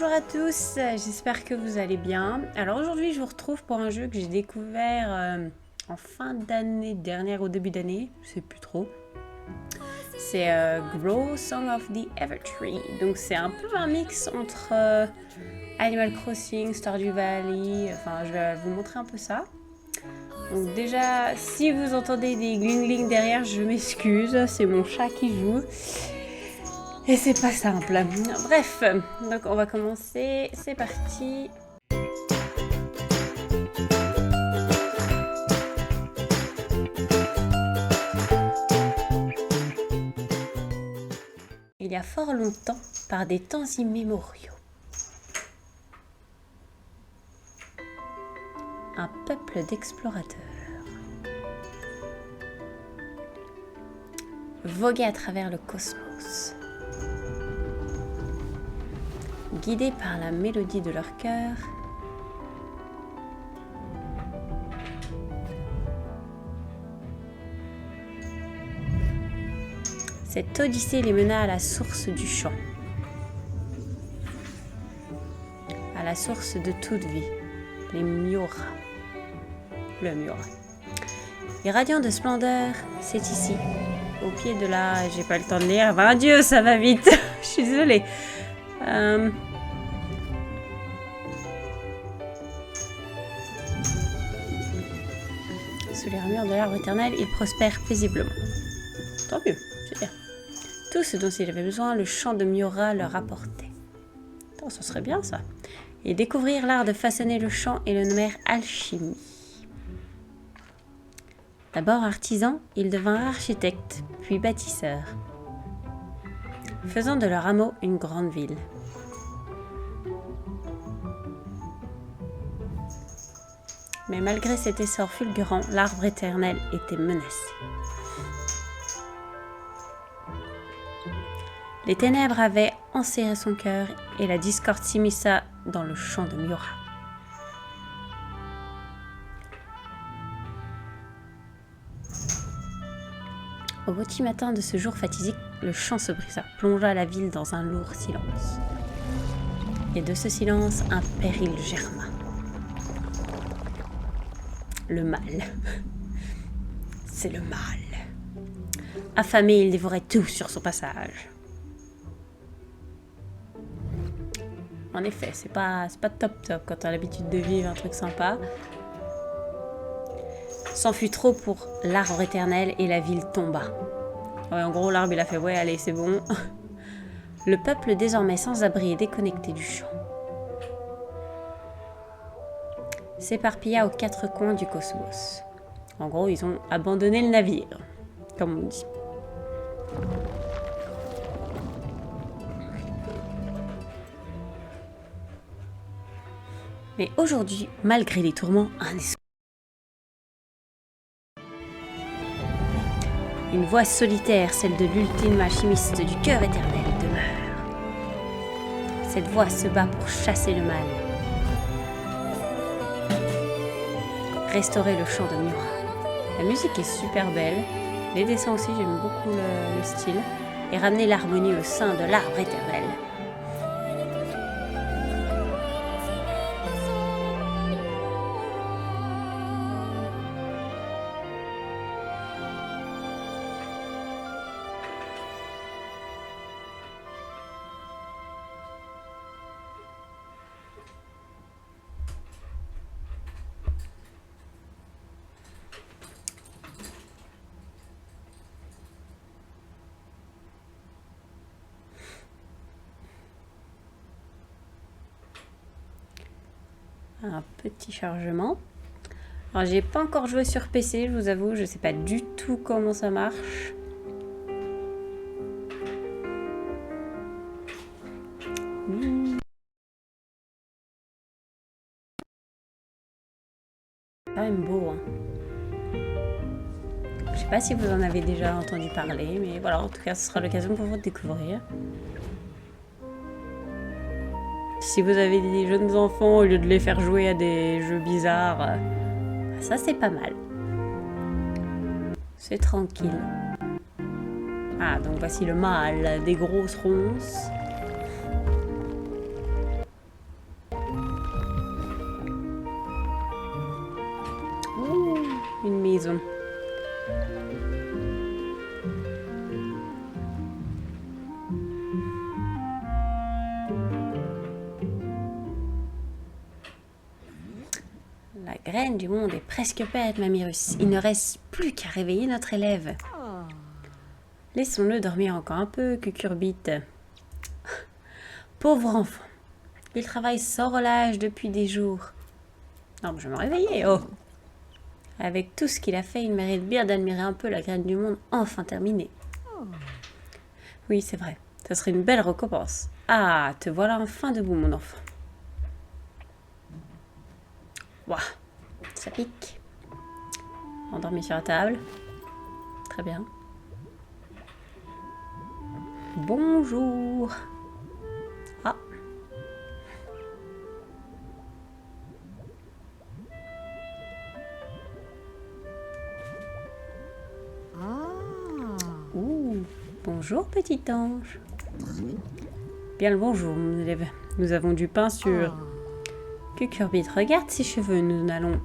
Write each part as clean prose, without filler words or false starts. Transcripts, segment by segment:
Bonjour à tous, j'espère que vous allez bien. Alors aujourd'hui je vous retrouve pour un jeu que j'ai découvert en fin d'année dernière, au début d'année, je sais plus trop. C'est Grow Song of the Evertree. Donc c'est un peu un mix entre Animal Crossing, Stardew Valley, enfin je vais vous montrer un peu ça. Donc déjà, si vous entendez des gling-gling derrière, je m'excuse, c'est mon chat qui joue. Et c'est pas simple. Bref, donc on va commencer. C'est parti. Il y a fort longtemps, par des temps immémoriaux, un peuple d'explorateurs voguait à travers le cosmos. Guidés par la mélodie de leur cœur, cette odyssée les mena à la source du chant, à la source de toute vie, les Miora. Le Miora. Irradiant de splendeur, c'est ici, au pied de la... J'ai pas le temps de lire. Ben Dieu, ça va vite. Je suis désolée. Sous les ramures de l'arbre éternel, il prospère paisiblement. Tant mieux, c'est bien. Tout ce dont il avait besoin, le chant de Miora leur apportait. Oh, ça serait bien ça. Et découvrir l'art de façonner le chant et le nommèrent alchimie. D'abord artisan, ils devinrent architectes, puis bâtisseurs, faisant de leur hameau une grande ville. Mais malgré cet essor fulgurant, l'arbre éternel était menacé. Les ténèbres avaient enserré son cœur et la discorde s'immisça dans le chant de Miora. Au petit matin de ce jour fatidique, le chant se brisa, plongea la ville dans un lourd silence. Et de ce silence, un péril germa. Le mal. C'est le mal. Affamé, il dévorait tout sur son passage. En effet, c'est pas top quand t'as l'habitude de vivre un truc sympa. C'en fut trop pour l'arbre éternel et la ville tomba. Ouais, en gros, l'arbre il a fait ouais, allez, c'est bon. Le peuple désormais sans abri et déconnecté du champ s'éparpilla aux quatre coins du cosmos. En gros, ils ont abandonné le navire, comme on dit. Mais aujourd'hui, malgré les tourments, une voix solitaire, celle de l'ultime alchimiste du cœur éternel, demeure. Cette voix se bat pour chasser le mal. Restaurer le chant de Miora. La musique est super belle, les dessins aussi, j'aime beaucoup le style, et ramener l'harmonie au sein de l'arbre éternel. Un petit chargement. Alors j'ai pas encore joué sur PC, je vous avoue, je sais pas du tout comment ça marche. C'est quand même beau, hein. Je sais pas si vous en avez déjà entendu parler, mais voilà, en tout cas ce sera l'occasion pour vous de découvrir. Si vous avez des jeunes enfants, au lieu de les faire jouer à des jeux bizarres, ça c'est pas mal. C'est tranquille. Ah, donc voici le mâle des grosses ronces. une maison. La graine du monde est presque prête, Mamyrus. Il ne reste plus qu'à réveiller notre élève. Laissons-le dormir encore un peu, Cucurbite. Pauvre enfant. Il travaille sans relâche depuis des jours. Non, je vais me réveiller, oh. Avec tout ce qu'il a fait, il mérite bien d'admirer un peu la graine du monde enfin terminée. Oui, c'est vrai. Ce serait une belle récompense. Ah, te voilà enfin debout, mon enfant. Waouh, ça pique. Endormi sur la table. Très bien. Bonjour. Ah. Ouh, bonjour petit ange. Bien le bonjour, mon élève. Nous avons du pain sur... Cucurbite, regarde ces cheveux, nous allons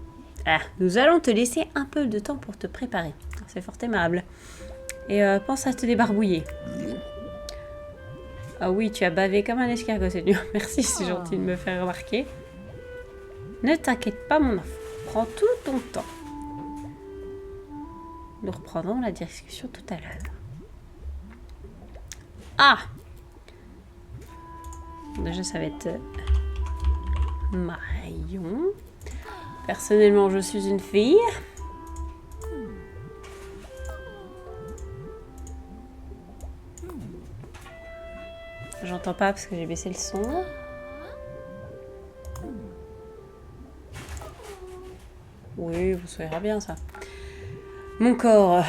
te laisser un peu de temps pour te préparer. C'est fort aimable. Et pense à te débarbouiller. Ah oui, tu as bavé comme un escargot cette nuit. Merci, c'est gentil de me faire remarquer. Ne t'inquiète pas, mon enfant. Prends tout ton temps. Nous reprendrons la discussion tout à l'heure. Ah! Déjà, ça va être... Marion. Personnellement, je suis une fille. J'entends pas parce que j'ai baissé le son. Oui, vous soyez bien ça. Mon corps.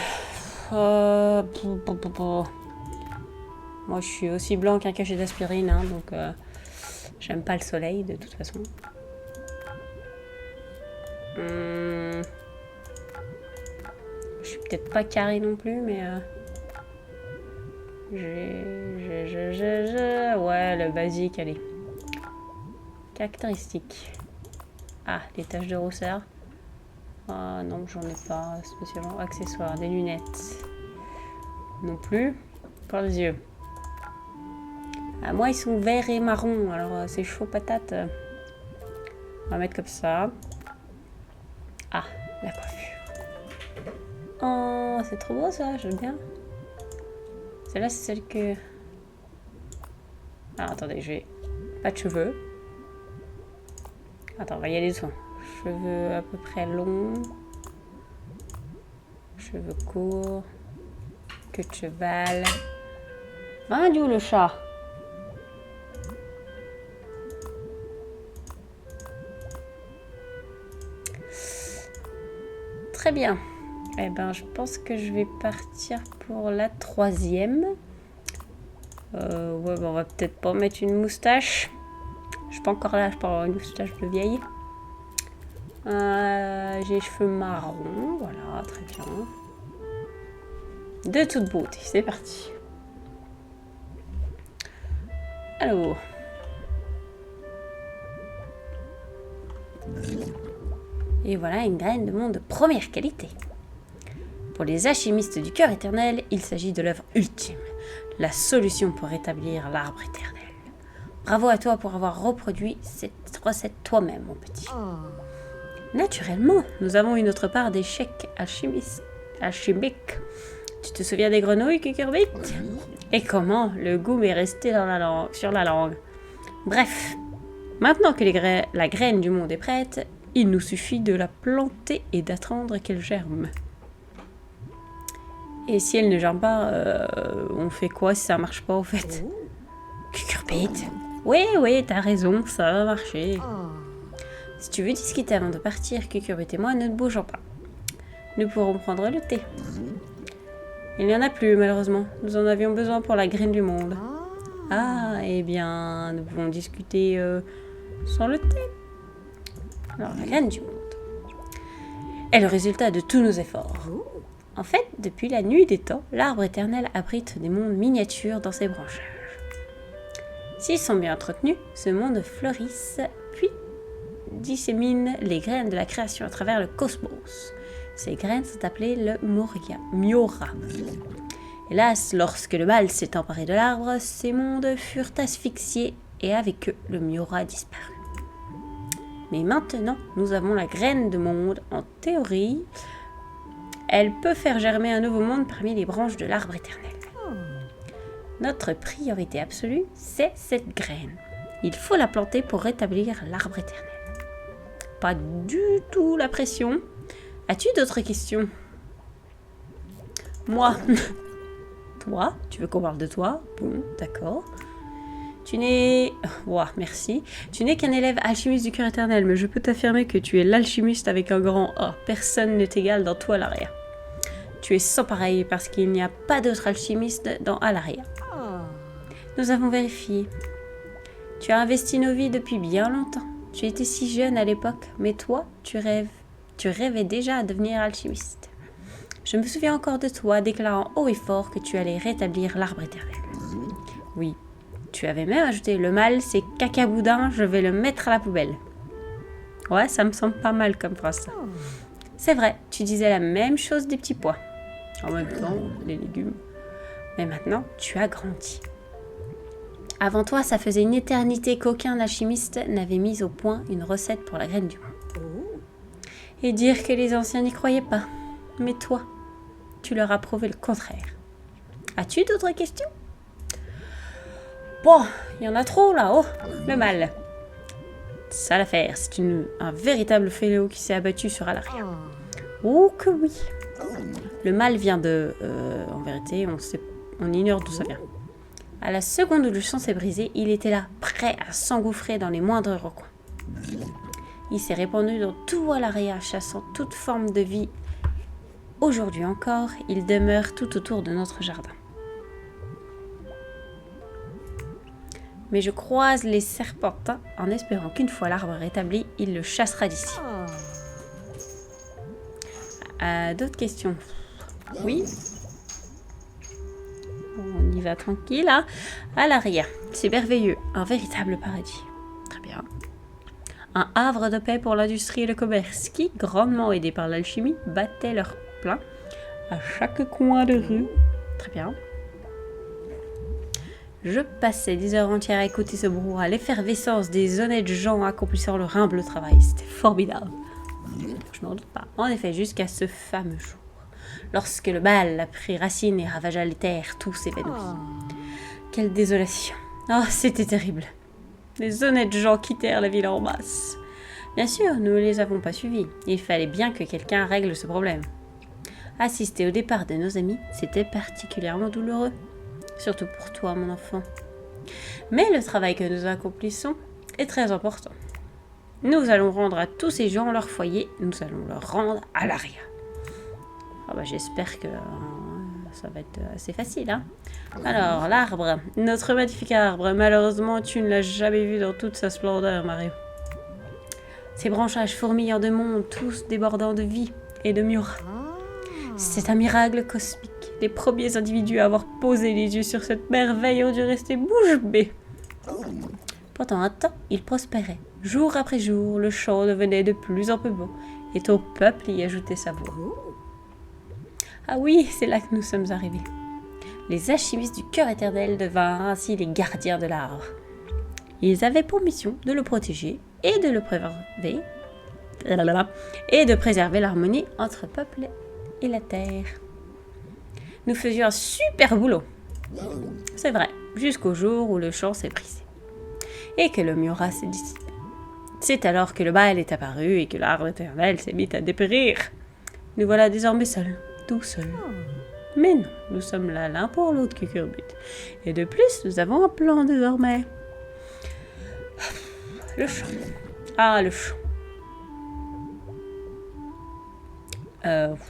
Moi, je suis aussi blanc qu'un cachet d'aspirine, hein, donc j'aime pas le soleil de toute façon. Je suis peut-être pas carré non plus, mais ouais, le basique, allez. Caractéristique. Ah, les taches de rousseur. Ah non, j'en ai pas spécialement. Accessoires, des lunettes. Non plus. Pour les yeux. Ah, moi, ils sont verts et marron, alors c'est chaud patate. On va mettre comme ça. Ah, la coiffure. Oh, c'est trop beau ça, j'aime bien. Celle-là, c'est celle que... Ah, attendez, j'ai pas de cheveux. Attends, on va y aller doucement. Cheveux à peu près longs. Cheveux courts. Queue de cheval. Ah, du le chat. Très bien. Eh ben, je pense que je vais partir pour la 3e. Ouais, ben, on va peut-être pas mettre une moustache. Je suis pas encore là, je peux avoir une moustache de vieille. J'ai les cheveux marrons, voilà, très bien. De toute beauté, c'est parti. Alors. Et voilà une graine de monde de première qualité. Pour les alchimistes du cœur éternel, il s'agit de l'œuvre ultime, la solution pour rétablir l'arbre éternel. Bravo à toi pour avoir reproduit cette recette toi-même, mon petit. Naturellement, nous avons eu notre part d'échecs alchimiques. Tu te souviens des grenouilles, Cucurbite? Et comment le goût m'est resté sur la langue. Bref, maintenant que la graine du monde est prête, il nous suffit de la planter et d'attendre qu'elle germe. Et si elle ne germe pas, on fait quoi si ça marche pas au fait? Cucurbite? Oui, t'as raison, ça va marcher. Si tu veux discuter avant de partir, Cucurbite et moi, ne bougeons pas. Nous pourrons prendre le thé. Il n'y en a plus, malheureusement. Nous en avions besoin pour la graine du monde. Ah, eh bien, nous pouvons discuter sans le thé. Alors, la graine du monde est le résultat de tous nos efforts. En fait, depuis la nuit des temps, l'arbre éternel abrite des mondes miniatures dans ses branchages. S'ils sont bien entretenus, ce monde fleurisse, puis dissémine les graines de la création à travers le cosmos. Ces graines sont appelées le Miora. Hélas, lorsque le mal s'est emparé de l'arbre, ces mondes furent asphyxiés et avec eux, le Miora disparut. Mais maintenant, nous avons la graine de monde. En théorie, elle peut faire germer un nouveau monde parmi les branches de l'arbre éternel. Notre priorité absolue, c'est cette graine. Il faut la planter pour rétablir l'arbre éternel. Pas du tout la pression. As-tu d'autres questions? Moi. Toi? Tu veux qu'on parle de toi? Bon, d'accord. Tu n'es... Ouah, merci. Tu n'es qu'un élève alchimiste du cœur éternel, mais je peux t'affirmer que tu es l'alchimiste avec un grand A. Personne ne t'égale dans tout Alaria. Tu es sans pareil parce qu'il n'y a pas d'autre alchimiste dans Alaria. Nous avons vérifié. Tu as investi nos vies depuis bien longtemps. Tu étais si jeune à l'époque, mais toi, tu rêvais déjà à devenir alchimiste. Je me souviens encore de toi déclarant haut et fort que tu allais rétablir l'arbre éternel. Oui, tu avais même ajouté le mal, c'est cacaboudin, je vais le mettre à la poubelle. Ouais, ça me semble pas mal comme phrase ça. C'est vrai, tu disais la même chose des petits pois. En même temps, les légumes. Mais maintenant, tu as grandi. Avant toi, ça faisait une éternité qu'aucun alchimiste n'avait mis au point une recette pour la graine du monde. Et dire que les anciens n'y croyaient pas. Mais toi, tu leur as prouvé le contraire. As-tu d'autres questions? Bon, il y en a trop là-haut. Le mal. Ça l'affaire, c'est un véritable fléau qui s'est abattu sur Alaria. Oh que oui. Le mal vient de... en vérité, on ignore d'où ça vient. À la seconde où le champ s'est brisé, il était là, prêt à s'engouffrer dans les moindres recoins. Il s'est répandu dans tout Alaria, chassant toute forme de vie. Aujourd'hui encore, il demeure tout autour de notre jardin. Mais je croise les serpentins en espérant qu'une fois l'arbre rétabli, il le chassera d'ici. D'autres questions? Oui? On y va tranquille, hein? Alaria, c'est merveilleux, un véritable paradis. Très bien. Un havre de paix pour l'industrie et le commerce qui, grandement aidés par l'alchimie, battaient leur plein à chaque coin de rue. Très bien. Je passais des heures entières à écouter ce brouhaha, l'effervescence des honnêtes gens accomplissant leur humble travail. C'était formidable. Je n'en doute pas. En effet, jusqu'à ce fameux jour. Lorsque le mal a pris racine et ravagea les terres, tout s'évanouit. Quelle désolation. Oh, c'était terrible. Les honnêtes gens quittèrent la ville en masse. Bien sûr, nous ne les avons pas suivis. Il fallait bien que quelqu'un règle ce problème. Assister au départ de nos amis, c'était particulièrement douloureux. Surtout pour toi, mon enfant. Mais le travail que nous accomplissons est très important. Nous allons rendre à tous ces gens leur foyer, nous allons leur rendre Alaria. Ah bah, j'espère que ça va être assez facile. Hein. Alors, l'arbre, notre magnifique arbre. Malheureusement, tu ne l'as jamais vu dans toute sa splendeur, Mario. Ses branchages fourmillants de monde, tous débordant de vie et de Miora. C'est un miracle cosmique. Les premiers individus à avoir posé les yeux sur cette merveille ont dû rester bouche bée. Pendant un temps, il prospérait. Jour après jour, le champ devenait de plus en plus beau, et ton peuple y ajoutait sa voix. Ah oui, c'est là que nous sommes arrivés. Les alchimistes du cœur éternel devinrent ainsi les gardiens de l'arbre. Ils avaient pour mission de le protéger et de le préserver, et de préserver l'harmonie entre peuple et la terre. Nous faisions un super boulot. C'est vrai, jusqu'au jour où le champ s'est brisé et que le Miora s'est dissipé. C'est alors que le mal est apparu et que l'arbre éternel s'est mis à dépérir. Nous voilà désormais seuls, tout seuls. Mais non, nous sommes là l'un pour l'autre, Cucurbit. Et de plus, nous avons un plan désormais. Le champ. Ah, le champ.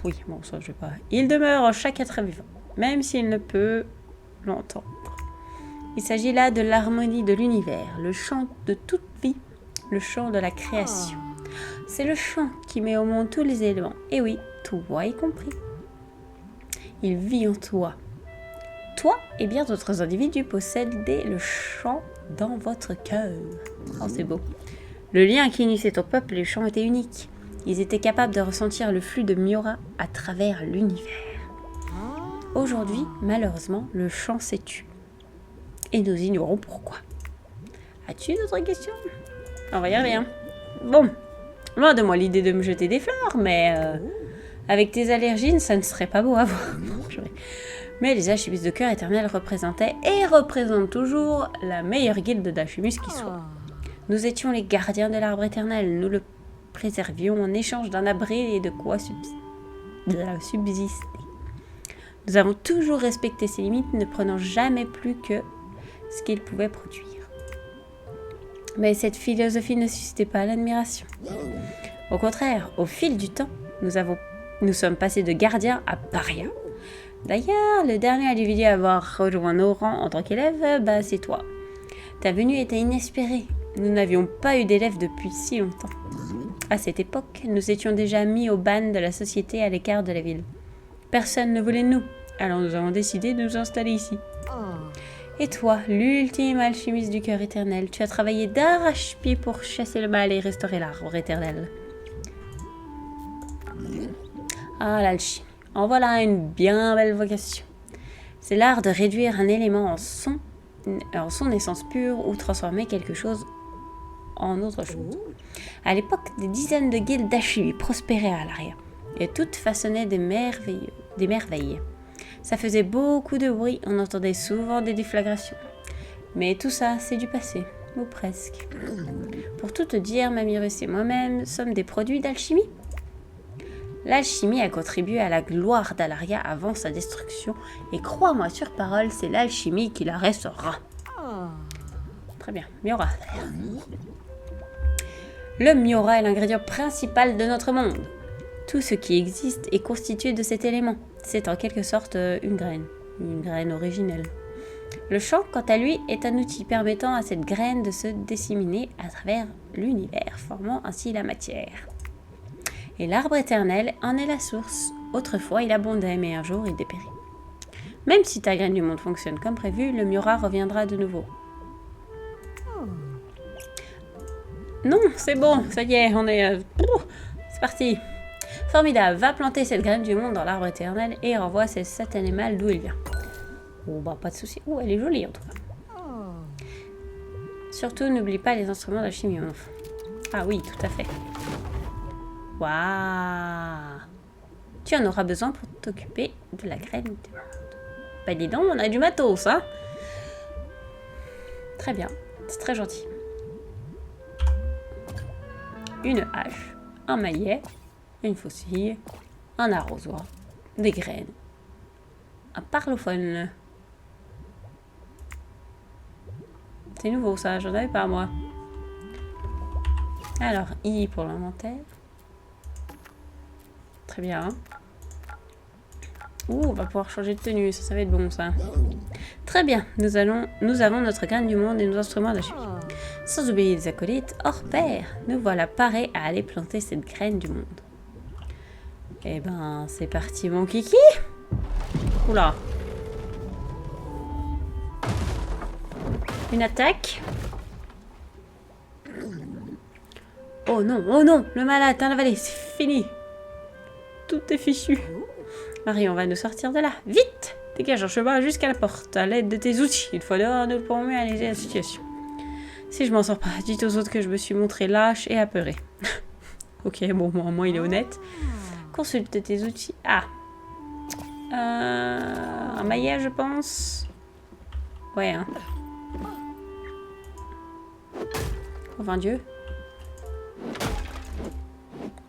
Oui, bon, ça je vais pas. Il demeure en chaque être vivant, même s'il ne peut l'entendre. Il s'agit là de l'harmonie de l'univers, le chant de toute vie, le chant de la création. C'est le chant qui met au monde tous les éléments, et oui, toi y compris. Il vit en toi. Toi et bien d'autres individus possédez le chant dans votre cœur. Oh, c'est beau. Le lien qui unissait ton peuple et le chant était unique. Ils étaient capables de ressentir le flux de Miura à travers l'univers. Aujourd'hui, malheureusement, le chant s'est tu. Et nous ignorons pourquoi. As-tu d'autres questions? On va y revenir. Bon, loin de moi l'idée de me jeter des fleurs, mais avec tes allergines, ça ne serait pas beau à voir. Mais les alchimistes de cœur éternel représentaient et représentent toujours la meilleure guilde d'alchimistes qui soit. Nous étions les gardiens de l'arbre éternel. Nous le préservions en échange d'un abri et de quoi subsister. Nous avons toujours respecté ses limites, ne prenant jamais plus que ce qu'il pouvait produire. Mais cette philosophie ne suscitait pas l'admiration. Au contraire, au fil du temps, nous sommes passés de gardiens à parias. D'ailleurs, le dernier individu à avoir rejoint nos rangs en tant qu'élève, c'est toi. Ta venue était inespérée. Nous n'avions pas eu d'élèves depuis si longtemps. À cette époque, nous étions déjà mis au ban de la société à l'écart de la ville. Personne ne voulait de nous, alors nous avons décidé de nous installer ici. Et toi, l'ultime alchimiste du cœur éternel, tu as travaillé d'arrache-pied pour chasser le mal et restaurer l'arbre éternel. Ah, l'alchimie. En voilà une bien belle vocation. C'est l'art de réduire un élément en son essence pure ou transformer quelque chose en autre chose. À l'époque, des dizaines de guildes d'alchimie prospéraient à l'arrière et toutes façonnaient des merveilles. Ça faisait beaucoup de bruit, on entendait souvent des déflagrations. Mais tout ça, c'est du passé, ou presque. Pour tout te dire, Mamyrus et moi-même sommes des produits d'alchimie. L'alchimie a contribué à la gloire d'Alaria avant sa destruction, et crois-moi sur parole, c'est l'alchimie qui la restaurera. Très bien, Miura. Le Miura est l'ingrédient principal de notre monde. Tout ce qui existe est constitué de cet élément. C'est en quelque sorte une graine originelle. Le chant, quant à lui, est un outil permettant à cette graine de se disséminer à travers l'univers, formant ainsi la matière. Et l'arbre éternel en est la source. Autrefois, il abondait, mais un jour, il dépérit. Même si ta graine du monde fonctionne comme prévu, le Miura reviendra de nouveau. Non, c'est bon, ça y est, on est... c'est parti. Formidable, va planter cette graine du monde dans l'arbre éternel et renvoie ce satané mal d'où il vient. Oh bah pas de souci. Oh, elle est jolie en tout cas. Surtout, n'oublie pas les instruments d'alchimie, mon enfant. Ah oui, tout à fait. Waouh. Tu en auras besoin pour t'occuper de la graine du monde. Bah dis donc, on a du matos, hein. Très bien, c'est très gentil. Une hache, un maillet, une faucille, un arrosoir, des graines, un parlophone. C'est nouveau ça, j'en avais pas moi. Alors, I pour l'inventaire. Très bien. Ouh, on va pouvoir changer de tenue, ça va être bon ça. Très bien, nous avons notre graine du monde et nos instruments d'alchimie. Sans oublier les acolytes hors pair, nous voilà parés à aller planter cette graine du monde. Eh ben, c'est parti mon kiki. Oula. Une attaque. Oh non, le mal a atteint la vallée, c'est fini. Tout est fichu. Marie, on va nous sortir de là. Vite! Dégage un chemin jusqu'à la porte, à l'aide de tes outils. Il faudra nous pour mieux analyser la situation. Si je m'en sors pas, dites aux autres que je me suis montré lâche et apeuré. Ok, bon, moi il est honnête. Consulte tes outils. Ah. Un maillet, je pense. Ouais, hein. Oh, vain Dieu.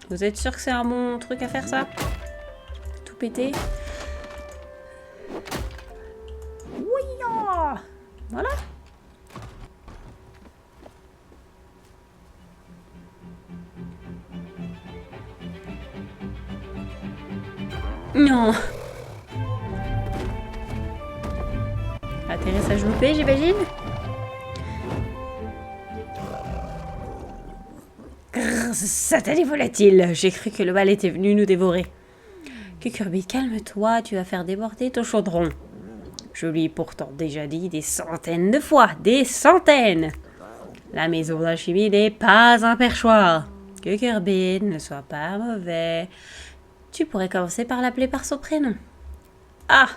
Vous êtes sûr que c'est un bon truc à faire, ça? Tout péter. Oui, oh. Voilà. Non. Atterrissage loupé, j'imagine. Satané volatile. J'ai cru que le mal était venu nous dévorer. Cucurbi, calme-toi, tu vas faire déborder ton chaudron. Je lui ai pourtant déjà dit des centaines de fois, des centaines. La maison d'alchimie n'est pas un perchoir. que Kirby ne soit pas mauvais. Tu pourrais commencer par l'appeler par son prénom. Ah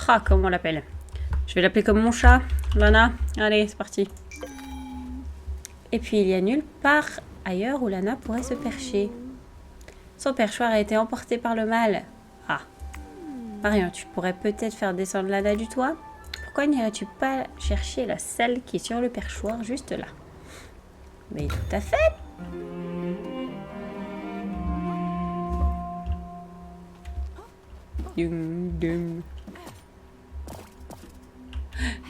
Ah, comment on l'appelle? Je vais l'appeler comme mon chat. Lana, allez, c'est parti. Et puis il y a nulle part ailleurs où Lana pourrait se percher. Son perchoir a été emporté par le mal. Ah. Marion, tu pourrais peut-être faire descendre Lana du toit? Pourquoi n'irais-tu pas chercher la selle qui est sur le perchoir juste là? Mais tout à fait. Ding, ding.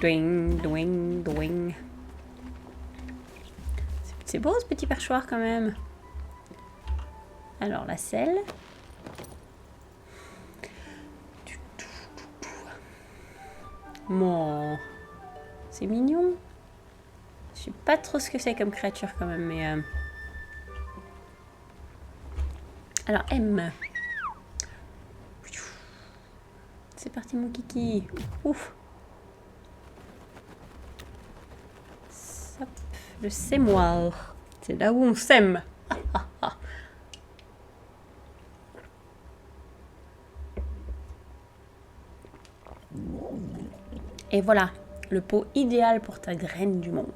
Dwing, dwing, dwing. C'est beau ce petit perchoir quand même. Alors la selle. Bon. C'est mignon. Je sais pas trop ce que c'est comme créature quand même, mais... Alors M. C'est parti mon kiki. Ouf. Le sémoir. C'est là où on sème. Et voilà, le pot idéal pour ta graine du monde.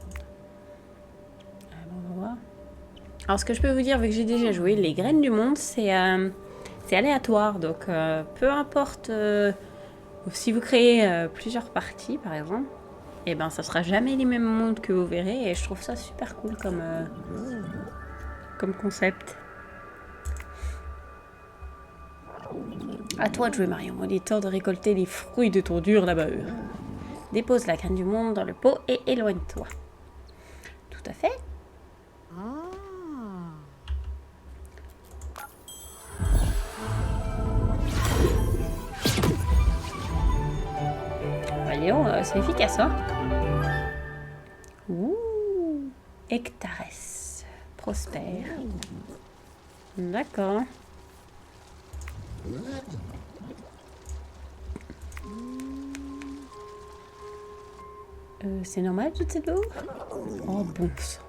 Alors, on va voir. Alors ce que je peux vous dire, vu que j'ai déjà joué, les graines du monde, c'est aléatoire. Donc peu importe si vous créez plusieurs parties, par exemple, et ben ça sera jamais les mêmes mondes que vous verrez. Et je trouve ça super cool comme concept. À toi de jouer, Marion. Il est temps de récolter les fruits de ton dur labeur. Dépose la graine du monde dans le pot et éloigne-toi. Tout à fait. Voyons, c'est efficace, hein? Ouh, Hectarès. Prospère. D'accord. C'est normal toute cette eau? Oh bon sang.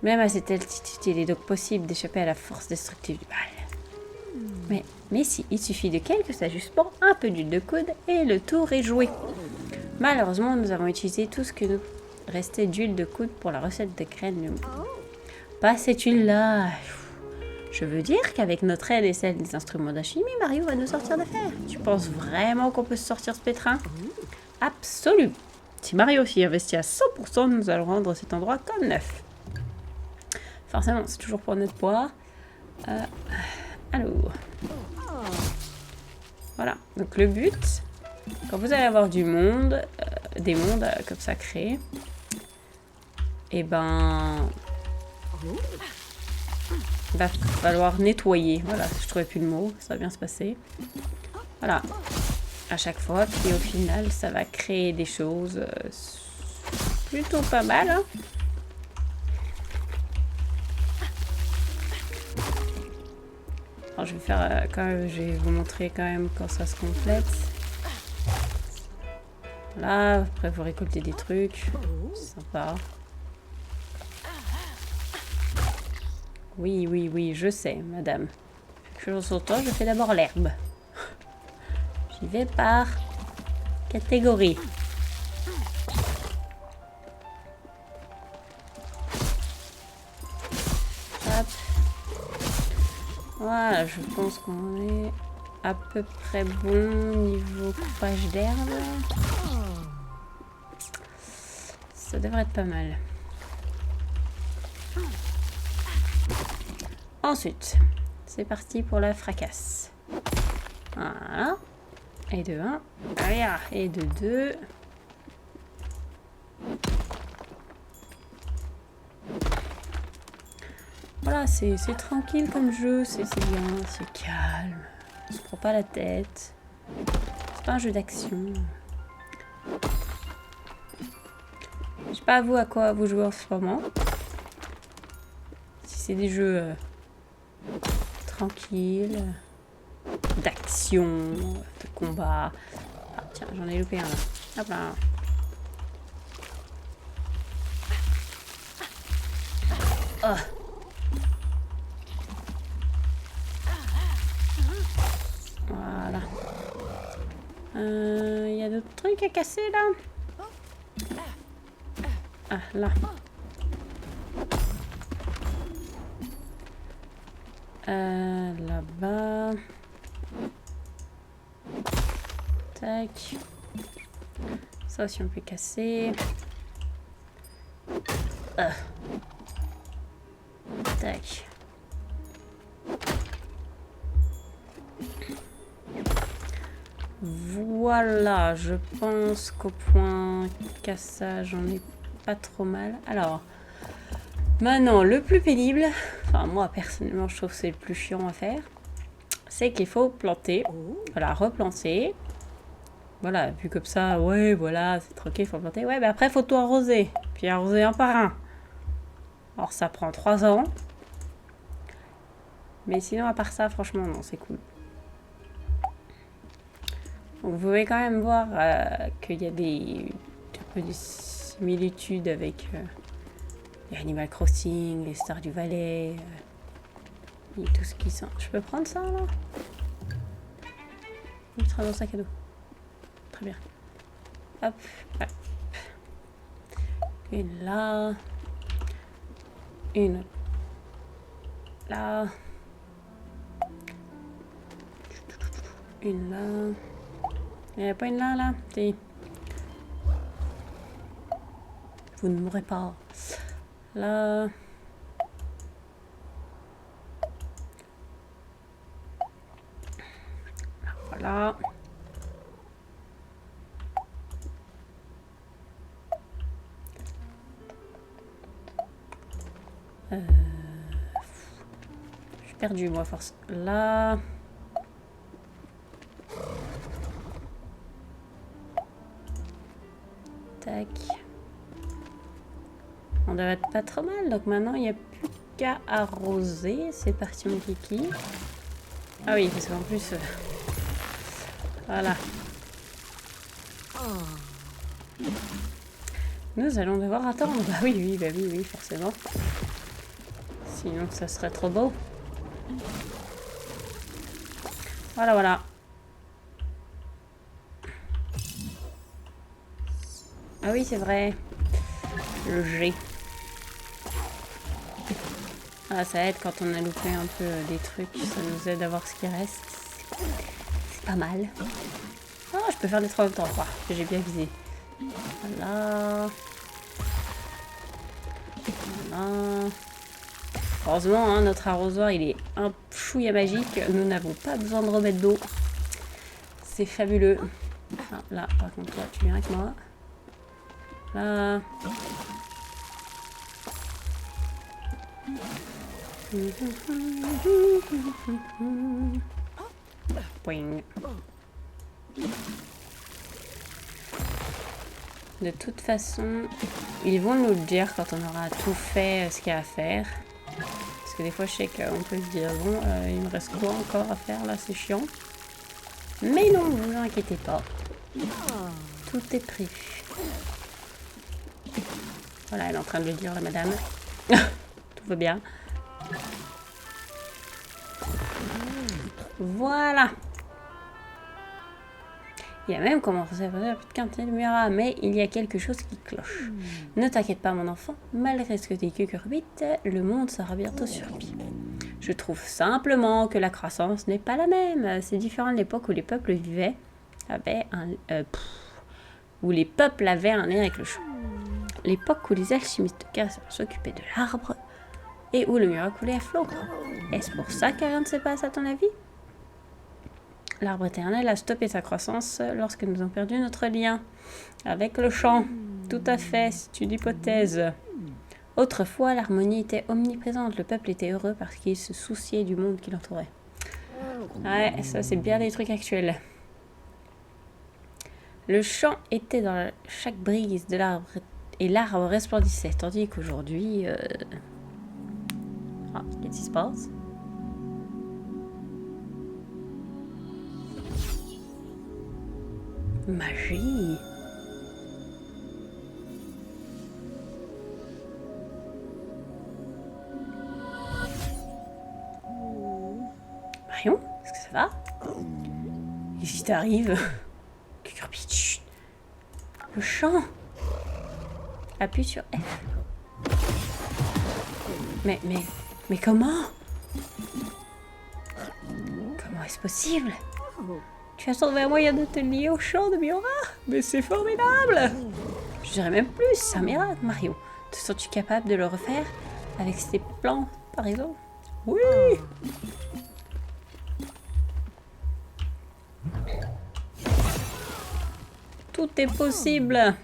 Même à cette altitude, il est donc possible d'échapper à la force destructive du mal. Mais si, il suffit de quelques ajustements, un peu d'huile de coude et le tour est joué. Malheureusement, nous avons utilisé tout ce que nous restait d'huile de coude pour la recette de graines du monde. Pas cette huile-là. Je veux dire qu'avec notre aide et celle des instruments d'alchimie, Mario va nous sortir d'affaire. Tu penses vraiment qu'on peut se sortir ce pétrin? Absolument. Si Mario s'y investit à 100%, nous allons rendre cet endroit comme neuf. Forcément, c'est toujours pour notre poire. Alors. Voilà. Donc le but, quand vous allez avoir du monde, des mondes comme ça créés, et ben... il va falloir nettoyer. Voilà, je trouvais plus le mot, ça va bien se passer. Voilà. À chaque fois, puis au final, ça va créer des choses plutôt pas mal. Hein. Alors, je vais faire quand même, je vais vous montrer quand même quand ça se complète. Voilà, après vous récoltez des trucs. C'est sympa. Oui, oui, oui, je sais, madame. Quelque chose sur toi, je fais d'abord l'herbe. J'y vais par catégorie. Hop. Voilà, je pense qu'on est à peu près bon niveau coupage d'herbe. Ça devrait être pas mal. Ensuite, c'est parti pour la fracasse. Voilà. Et de 1. Et de 2. Voilà, c'est tranquille comme jeu, c'est bien, c'est calme. On se prend pas la tête. C'est pas un jeu d'action. Je sais pas à vous à quoi vous jouez en ce moment. Si c'est des jeux tranquilles, d'action, de combat. Ah tiens, j'en ai loupé un là. Hop là. Oh. Voilà. Il y a d'autres trucs à casser là? Ah, là. Là-bas. Tac. Ça aussi on peut casser. Tac. Voilà, je pense qu'au point cassage, on est pas trop mal. Alors, maintenant, le plus pénible, enfin moi personnellement je trouve que c'est le plus chiant à faire, c'est qu'il faut planter, voilà, replanter. Voilà, vu comme ça, ouais, voilà, c'est tranquille, il faut planter. Ouais, mais après, il faut tout arroser, puis arroser un par un. Alors ça prend 3 ans. Mais sinon, à part ça, franchement, non, c'est cool. Donc, vous pouvez quand même voir qu'il y a un peu des similitudes avec les Animal Crossing, les Stardew Valley, et tout ce qui sent. Je peux prendre ça, là? Il sera dans le sac à dos. Très bien. Hop, hop. Une là. Une là. Une là. Il n'y a pas une là, là? Si. Vous ne mourrez pas. Là. Voilà. Je suis perdue, moi, force. Là. Tac. On devrait être pas trop mal. Donc maintenant, il n'y a plus qu'à arroser. C'est parti, mon kiki. Ah oui, parce qu'en plus... voilà. Nous allons devoir attendre. Bah oui, oui, forcément. Sinon, ça serait trop beau. Voilà, voilà. Ah oui, c'est vrai. Le G. Ah, ça aide quand on a loupé un peu des trucs. Ça nous aide à voir ce qui reste. C'est pas mal. Oh, je peux faire les trois en même temps. Quoi. J'ai bien visé. Voilà. Voilà. Heureusement, hein, notre arrosoir, il est un chouïa magique. Nous n'avons pas besoin de remettre d'eau. C'est fabuleux. Ah, là, par contre, toi, tu viens avec moi. Là. Poing. De toute façon, ils vont nous le dire quand on aura tout fait ce qu'il y a à faire. Parce que des fois, je sais qu'on peut se dire, bon, il me reste quoi encore à faire là, c'est chiant. Mais non, ne vous inquiétez pas. Tout est prévu. Voilà, elle est en train de le dire, la madame. Tout va bien. Voilà. Il a même commencé à faire un peu de quantité de Mura, mais il y a quelque chose qui cloche. Ne t'inquiète pas, mon enfant, malgré ce que tes cucurbites, le monde sera bientôt sur pied. Je trouve simplement que la croissance n'est pas la même. C'est différent de l'époque où les peuples vivaient, où les peuples avaient un lien avec le champ. L'époque où les alchimistes s'occupaient de l'arbre et où le Mura coulait à flot. Est-ce pour ça que rien ne se passe à ton avis? L'arbre éternel a stoppé sa croissance lorsque nous avons perdu notre lien avec le champ. Tout à fait, c'est une hypothèse. Autrefois, l'harmonie était omniprésente. Le peuple était heureux parce qu'il se souciait du monde qui l'entourait. Ouais, ça c'est bien des trucs actuels. Le champ était dans chaque brise de l'arbre et l'arbre resplendissait. Tandis qu'aujourd'hui... Ah, qu'est-ce qui se passe? Magie. va? Et si t'arrives... Cucurbite, chut. Le champ. Appuie sur F. Mais comment? Comment est-ce possible? Tu as trouvé un moyen de te lier au champ de Miora? Mais c'est formidable! Je dirais même plus, c'est un miracle, Mario. Te sens-tu capable de le refaire avec ces plans, par exemple? Oui! Tout est possible!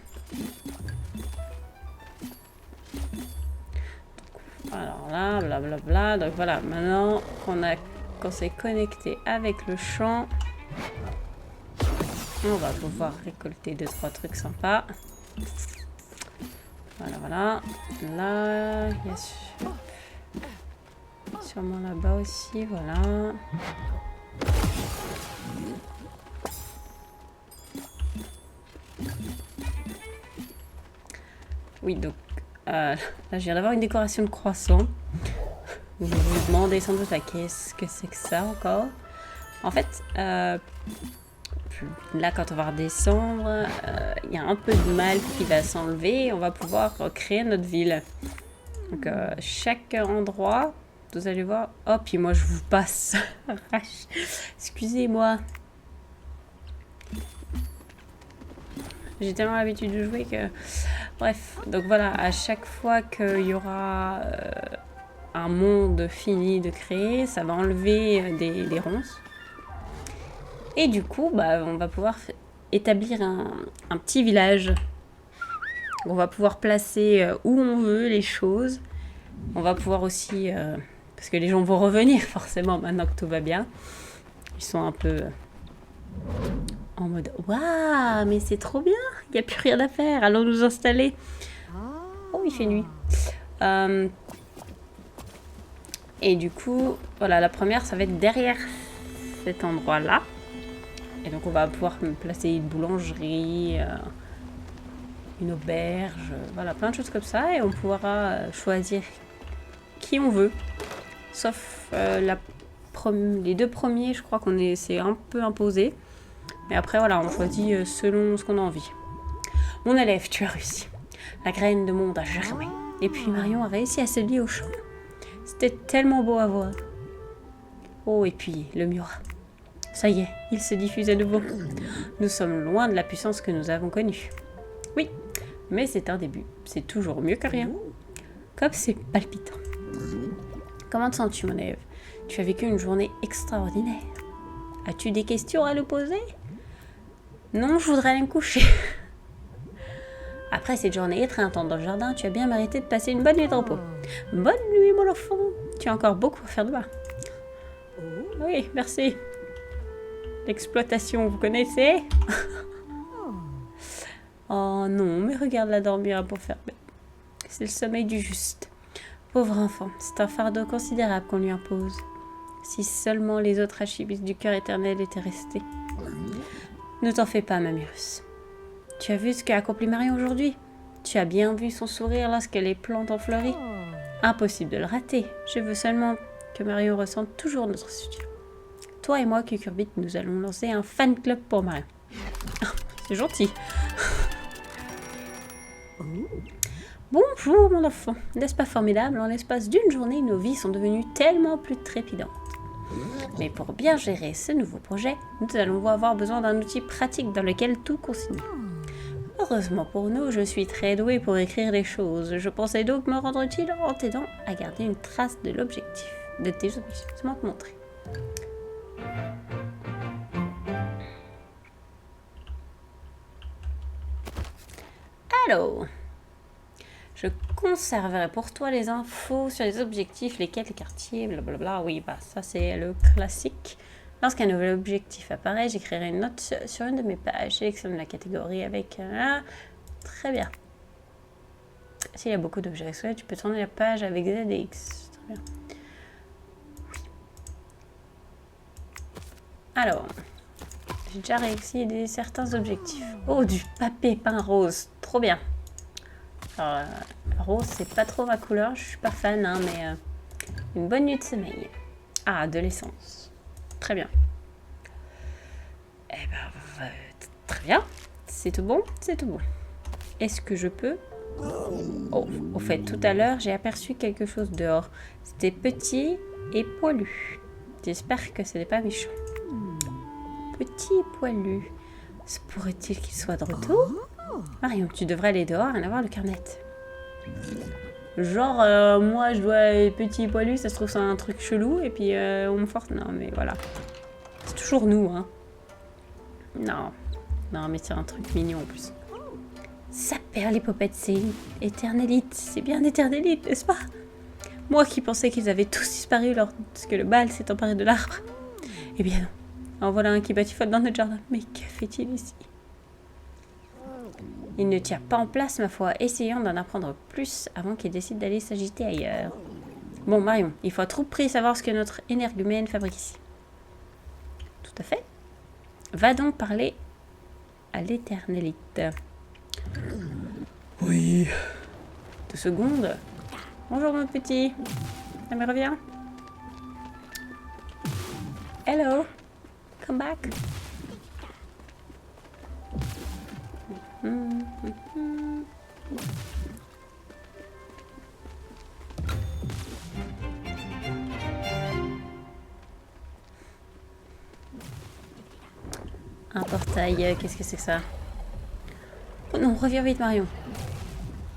Alors là, blablabla. Donc voilà, maintenant qu'on s'est connecté avec le champ, on va pouvoir récolter 2-3 trucs sympas. Voilà, voilà. Là, il y a sûrement là-bas aussi, voilà. Oui, donc là, je viens d'avoir une décoration de croissant. Vous vous demandez sans doute qu'est-ce que c'est que ça encore. En fait, là, quand on va redescendre, il y a un peu de mal qui va s'enlever et on va pouvoir créer notre ville. Donc, chaque endroit, vous allez voir... Oh, puis moi, je vous passe. Excusez-moi. J'ai tellement l'habitude de jouer que... Bref, donc voilà, à chaque fois qu'il y aura un monde fini de créer, ça va enlever des ronces. Et du coup, bah, on va pouvoir établir un petit village. On va pouvoir placer où on veut les choses. On va pouvoir aussi... parce que les gens vont revenir forcément maintenant que tout va bien. Ils sont un peu... en mode waouh, mais c'est trop bien, il n'y a plus rien à faire, allons nous installer. Oh, il fait nuit. Et du coup, voilà, la première, ça va être derrière cet endroit-là. Et donc, on va pouvoir placer une boulangerie, une auberge, voilà, plein de choses comme ça. Et on pourra choisir qui on veut. Sauf les deux premiers, je crois c'est un peu imposé. Mais après, voilà, on choisit selon ce qu'on a envie. Mon élève, tu as réussi. La graine de monde a germé. Et puis Marion a réussi à se lier au champ. C'était tellement beau à voir. Oh, et puis le Miura. Ça y est, il se diffuse à nouveau. Nous sommes loin de la puissance que nous avons connue. Oui, mais c'est un début. C'est toujours mieux que rien. Comme c'est palpitant. Comment te sens-tu, mon élève? Tu as vécu une journée extraordinaire. As-tu des questions à nous poser? Non, je voudrais aller me coucher. Après cette journée étreintante dans le jardin, tu as bien mérité de passer une bonne nuit de repos. Bonne nuit, mon enfant. Tu as encore beaucoup à faire demain. Oui, merci. L'exploitation, vous connaissez? Oh non, mais regarde-la dormir pour faire... C'est le sommeil du juste. Pauvre enfant, c'est un fardeau considérable qu'on lui impose. Si seulement les autres alchimistes du cœur éternel étaient restés. Ne t'en fais pas, Mamyrus. Tu as vu ce qu'a accompli Marion aujourd'hui? Tu as bien vu son sourire lorsque les plantes ont fleuri? Impossible de le rater. Je veux seulement que Marion ressente toujours notre soutien. Toi et moi, Cucurbite, nous allons lancer un fan club pour Marion. C'est gentil. Bonjour, mon enfant. N'est-ce pas formidable? En l'espace d'une journée, nos vies sont devenues tellement plus trépidantes. Mais pour bien gérer ce nouveau projet, nous allons avoir besoin d'un outil pratique dans lequel tout continue. Heureusement pour nous, je suis très douée pour écrire les choses. Je pensais donc me rendre utile en t'aidant à garder une trace de l'objectif, de tes objectifs. Laisse-moi te montrer. Alors, je conserverai pour toi les infos sur les objectifs, lesquels les quartiers, blablabla. Oui, bah ça c'est le classique. Lorsqu'un nouvel objectif apparaît, j'écrirai une note sur une de mes pages. Sélectionne la catégorie avec... très bien. S'il y a beaucoup d'objets à souhait, tu peux tourner la page avec Z et X. Très bien. Alors, j'ai déjà réussi certains objectifs. Oh, du papier peint rose. Trop bien. Alors, rose, c'est pas trop ma couleur. Je suis pas fan, hein, mais une bonne nuit de sommeil. Ah, de l'essence. Très bien. Très bien. C'est tout bon? C'est tout bon. Est-ce que je peux... Oh, au fait, tout à l'heure, j'ai aperçu quelque chose dehors. C'était petit et poilu. J'espère que ce n'est pas méchant. Petit et poilu. Se pourrait-il qu'il soit de retour? Marion, tu devrais aller dehors et avoir le carnet. Genre, moi, je dois être petit et poilu, ça se trouve, c'est un truc chelou, et puis on me force... Non, mais voilà. C'est toujours nous, hein. Non. Non, mais c'est un truc mignon, en plus. Sa perlipopette, c'est une éternélite. C'est bien éternélite, n'est-ce pas? Moi qui pensais qu'ils avaient tous disparu lorsque le bal s'est emparé de l'arbre. Eh bien non. En voilà un qui batifote dans notre jardin. Mais que fait-il ici? Il ne tient pas en place, ma foi. Essayons d'en apprendre plus avant qu'il décide d'aller s'agiter ailleurs. Bon, Marion, il faut à tout prix savoir ce que notre énergumène fabrique ici. Tout à fait. Va donc parler à l'éternélite. Oui. 2 secondes. Bonjour mon petit. Ça me revient. Hello. Come back. Un portail, qu'est-ce que c'est que ça? Oh non, reviens vite Marion.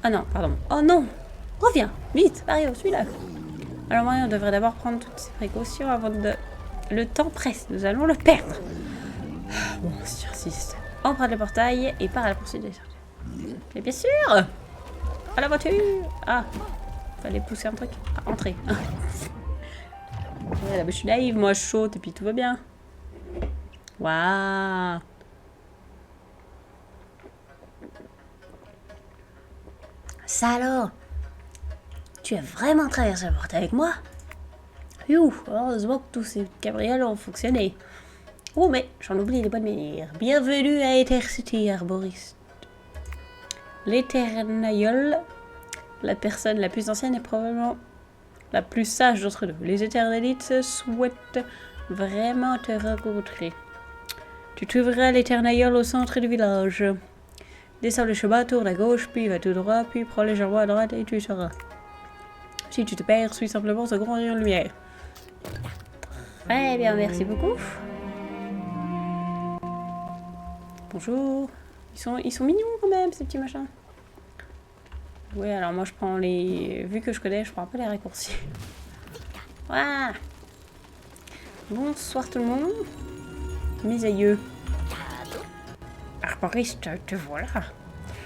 Ah non, pardon. Oh non! Reviens, vite, Marion, suis-là. Alors Marion devrait d'abord prendre toutes ses précautions avant de... Le temps presse, nous allons le perdre. Bon, si tu insistes. On prend le portail et part à la poursuite des charges. Mais bien sûr! À la voiture! Ah! Fallait pousser un truc. Ah, entrer. Voilà, je suis naïve, moi je saute et puis tout va bien. Waouh! Ça alors? Tu as vraiment traversé la porte avec moi? You, heureusement que tous ces cabrioles ont fonctionné. Oh, mais j'en oublie les bonnes manières. Bienvenue à Ether-City, Arboriste. L'éternaïol, la personne la plus ancienne et probablement la plus sage d'entre nous. Les éternelites souhaitent vraiment te rencontrer. Tu trouveras l'éternaïol au centre du village. Descends le chemin, tourne à gauche, puis va tout droit, puis prends légèrement à droite et tu seras. Si tu te perds, suis simplement ce grand rayon de lumière. Très bien, merci beaucoup. Bonjour. Ils sont mignons quand même, ces petits machins. Oui, alors moi je prends les... Vu que je connais, je prends un peu les raccourcis. Voilà. Bonsoir tout le monde. Mes aïeux. Arboriste, te voilà.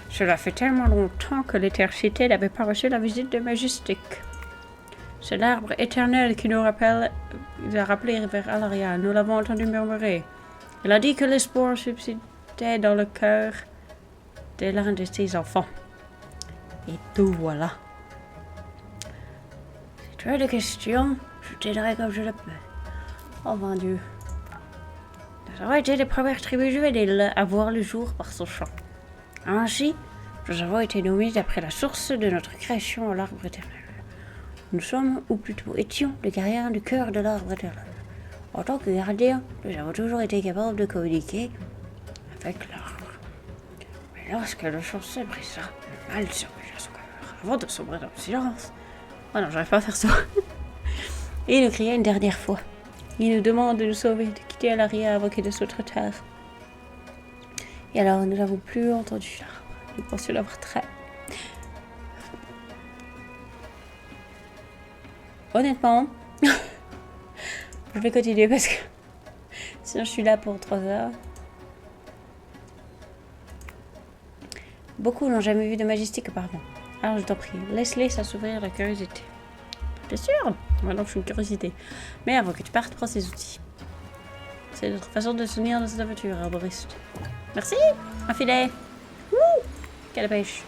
Cela fait tellement longtemps que l'Ether-City n'avait pas reçu la visite de Majestic. C'est l'arbre éternel qui nous a rappelé vers Alaria. Nous l'avons entendu murmurer. Il a dit que l'espoir subsistait dans le cœur de l'un de ses enfants. Et tout voilà. Si tu as des questions, je t'aiderai comme je le peux. Oh mon Dieu. Nous avons été les premières tribus juvéniles à voir le jour par son chant. Ainsi, nous avons été nommés d'après la source de notre création à l'arbre éternel. Nous sommes, ou plutôt étions, les gardiens du cœur de l'arbre éternel. En tant que gardiens, nous avons toujours été capables de communiquer avec l'arbre. Mais lorsque le chanceux brisa, le mal surgea son cœur, avant de sombrer dans le silence. Oh non, j'arrive pas à faire ça. Et il nous cria une dernière fois. Il nous demande de nous sauver, de quitter Alaria avant qu'il ne soit trop tard. Et alors, nous n'avons plus entendu l'arbre. Nous pensions l'avoir très... Honnêtement, je vais continuer parce que sinon je suis là pour 3 heures. Beaucoup n'ont jamais vu de Majestic auparavant. Alors je t'en prie, laisse-les s'assouvir la curiosité. Bien sûr, maintenant je suis une curiosité. Mais avant que tu partes, prends ces outils. C'est notre façon de se souvenir de cette aventure, arboriste. Merci, un filet. Wouh, quelle pêche.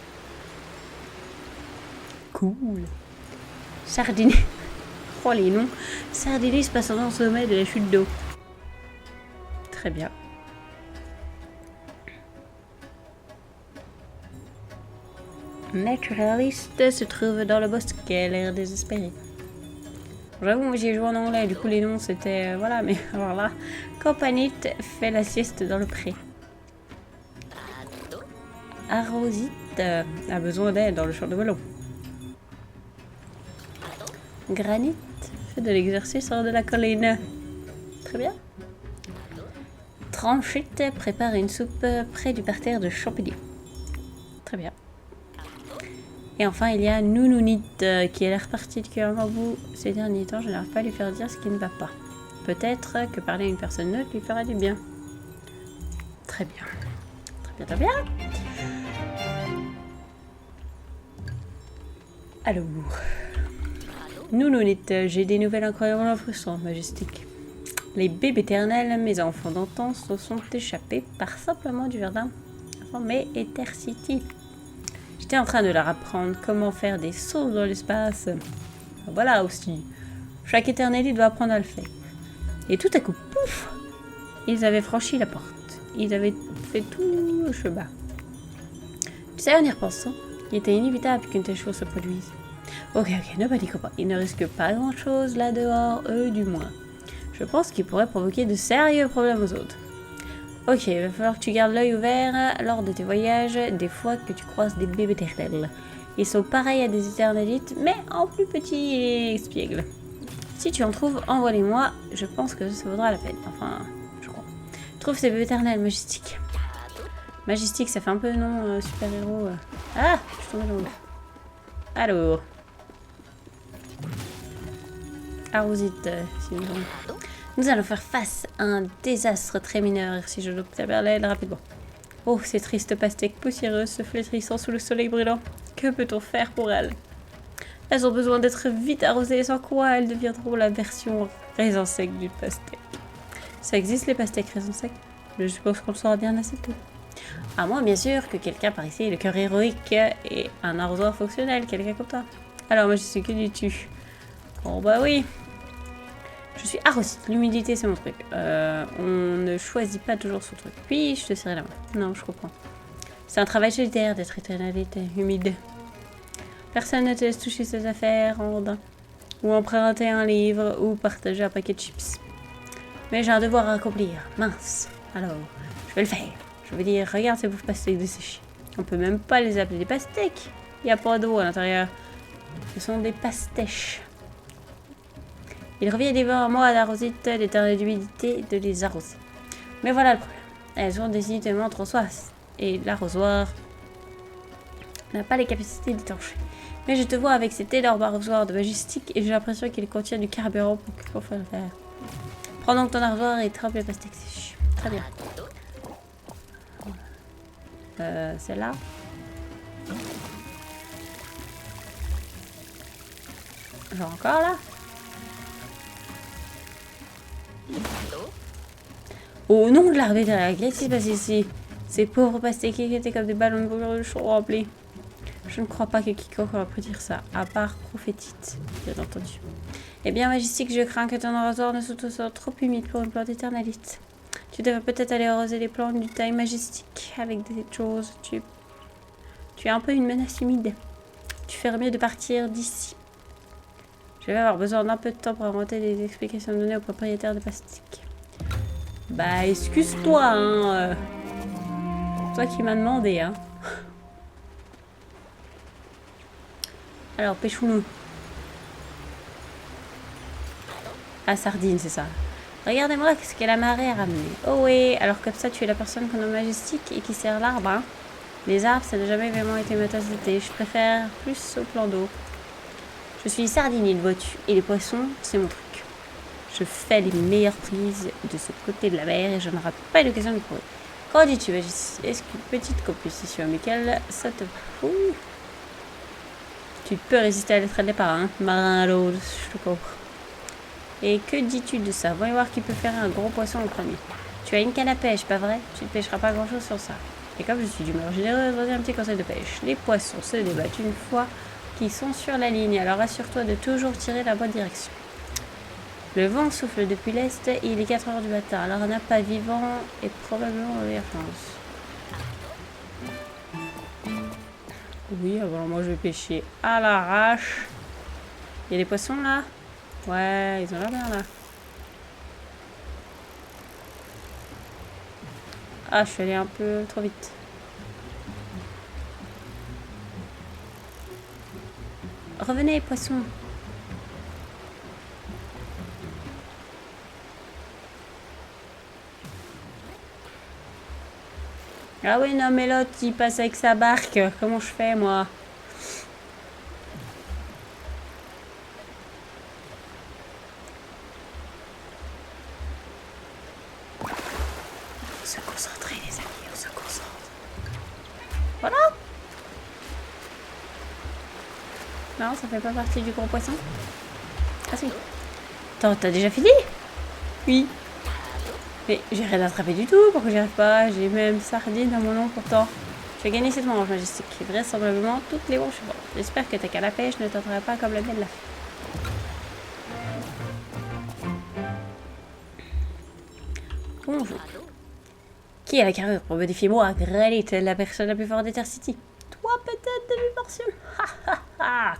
Cool. Sardine. Oh les noms. Sardinis passant dans le sommet de la chute d'eau. Très bien. Naturaliste se trouve dans le bosquet, l'air désespéré. J'avoue, moi j'ai joué en anglais, du coup les noms c'était... voilà, mais alors là... Campanite fait la sieste dans le pré. Arrosite a besoin d'aide dans le champ de melon. Granit fait de l'exercice hors de la colline. Très bien. Tranchette prépare une soupe près du parterre de champignons. Très bien. Et enfin, il y a Nounounite qui a l'air particulièrement beau ces derniers temps. Je n'arrive pas à lui faire dire ce qui ne va pas. Peut-être que parler à une personne neutre lui fera du bien. Très bien. Très bien, très bien. Alors, Nounounite, j'ai des nouvelles incroyablement frustrantes, Majestic. Les bébés éternels, mes enfants d'antan, se sont échappés par simplement du verdun formé Ether City. J'étais en train de leur apprendre comment faire des sauts dans l'espace. Voilà aussi. Chaque éternel, doit apprendre à le faire. Et tout à coup, pouf, ils avaient franchi la porte. Ils avaient fait tout le chemin. Tu sais, en y repensant, il était inévitable qu'une telle chose se produise. Ok, ne paniquons pas. Ils ne risquent pas grand-chose là dehors, eux du moins. Je pense qu'ils pourraient provoquer de sérieux problèmes aux autres. Ok, il va falloir que tu gardes l'œil ouvert lors de tes voyages, des fois que tu croises des bébés éternels. Ils sont pareils à des éternelites, mais en plus petits et espiègles. Si tu en trouves, envoie-les-moi. Je pense que ça vaudra la peine. Enfin, je crois. Trouve ces bébés éternels Majestic. Majestic, ça fait un peu nom super-héros. Ah, je suis tombée dans l'eau. Alors. Arrosite, nous allons faire face à un désastre très mineur si je l'obtiens l'aide rapidement. Oh, ces tristes pastèques poussiéreuses se flétrissant sous le soleil brûlant. Que peut-on faire pour elles? Elles ont besoin d'être vite arrosées, sans quoi elles deviendront la version raisin sec d'une pastèque. Ça existe les pastèques raisin sec? Je suppose qu'on le saura bien assez tôt. À moins bien sûr que quelqu'un par ici ait le cœur héroïque et un arrosoir fonctionnel, quelqu'un comme toi. Alors moi je sais que dis-tu? Oh bah oui. Je suis arrosite, l'humidité c'est mon truc. On ne choisit pas toujours son truc. Puis je te serrai la main. Non, je comprends. C'est un travail solitaire d'être éternalité humide. Personne ne te laisse toucher ses affaires, ou emprunter un livre, ou partager un paquet de chips. Mais j'ai un devoir à accomplir. Mince. Alors, je vais le faire. Je veux dire, regarde ces pauvres pastèques desséchées. On peut même pas les appeler des pastèques. Il n'y a pas d'eau à l'intérieur. Ce sont des pastèches. Il revient devant moi d'arrosite l'éternelle d'humidité de les arroser. Mais voilà le problème. Elles ont décidément trop soif. Et l'arrosoir n'a pas les capacités d'étancher. Mais je te vois avec cet énorme arrosoir de Majestic et j'ai l'impression qu'il contient du carburant pour qu'il faut faire. Prends donc ton arrosoir et trempe les pastèques sèches. Très bien. Celle-là. Genre encore là. Au nom de l'armée de la qu'est-ce qui se passe ici? Ces pauvres pastèques qui étaient comme des ballons de chaud remplis. Je ne crois pas que quiconque aurait pu dire ça, à part Prophétite, bien entendu. Eh bien, Majestic, je crains que ton arrosoir ne soit trop humide pour une plante éternalite. Tu devrais peut-être aller arroser les plantes du taille Majestic avec des choses. Tu es un peu une menace humide. Tu ferais mieux de partir d'ici. Je vais avoir besoin d'un peu de temps pour inventer des explications données aux propriétaires de pastèques. Bah, excuse-toi, hein. Toi qui m'as demandé, hein. Alors, pêchons-nous. Ah, sardine, c'est ça. Regardez-moi ce que la marée a ramené. Oh oui, alors comme ça, tu es la personne qu'on nomme Majestic et qui sert l'arbre, hein. Les arbres, ça n'a jamais vraiment été ma tasse de thé. Je préfère plus au plan d'eau. Je suis sardine, vois-tu. Et les poissons, c'est mon truc. Je fais les meilleures prises de ce côté de la mer et je n'aurai pas l'occasion de courir. Qu'en dis-tu, Majestic? Est-ce qu'une petite compétition amicale, ça te fout? Tu peux résister à l'être départ, hein, marin à l'eau, je te comprends. Et que dis-tu de ça? Voyons voir qui peut faire un gros poisson en premier. Tu as une canne à pêche, pas vrai? Tu ne pêcheras pas grand-chose sur ça. Et comme je suis d'humeur généreuse, voici un petit conseil de pêche. Les poissons se débattent une fois qu'ils sont sur la ligne, alors assure-toi de toujours tirer la bonne direction. Le vent souffle depuis l'est et il est 4 h du matin, alors un appât vivant est probablement en émergence. Oui, alors moi je vais pêcher à l'arrache. Il y a des poissons là? Ouais, ils ont l'air bien là. Ah, je suis allée un peu trop vite. Revenez, poisson. Ah oui, non, mais l'autre, il passe avec sa barque. Comment je fais, moi? On se concentrer, les amis, on se concentre. Voilà. Non, ça fait pas partie du gros poisson. Ah si. Attends, t'as déjà fini? Oui. Mais j'ai rien attrapé du tout, pourquoi j'y arrive pas? J'ai même sardine dans mon nom pourtant. Je vais gagner cette manche majestique, vraisemblablement toutes les manches suivantes. J'espère que ta canne à pêche ne t'entendra pas comme la mienne l'a fait. Bonjour. Qui a la carrure pour me défier moi, Granit, la personne la plus forte d'Ethercity? Toi peut-être, demi-portion. Ha ha ha.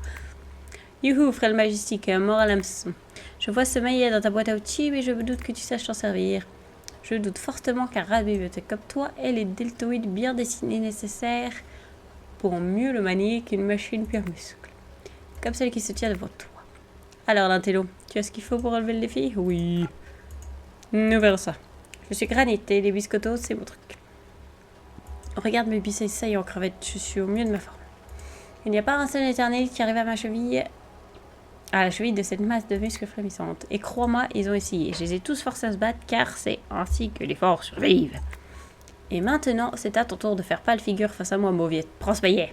Youhou, frère majestique, moral hameçon. Je vois ce maillet dans ta boîte à outils, mais je me doute que tu saches t'en servir. Je doute fortement qu'un rat de bibliothèque comme toi ait les deltoïdes bien dessinés nécessaires pour mieux le manier qu'une machine pure muscle. Comme celle qui se tient devant toi. Alors, l'intello, tu as ce qu'il faut pour relever le défi? Oui. Nous verrons ça. Je suis Granit et les biscottos, c'est mon truc. Regarde mes biceps en crevette, je suis au mieux de ma forme. Il n'y a pas un seul éternel qui arrive à ma cheville, à la cheville de cette masse de muscles frémissantes. Et crois-moi, ils ont essayé. Je les ai tous forcés à se battre, car c'est ainsi que les forts survivent. Et maintenant, c'est à ton tour de faire pâle figure face à moi, Mauviette. Prends ce maillet,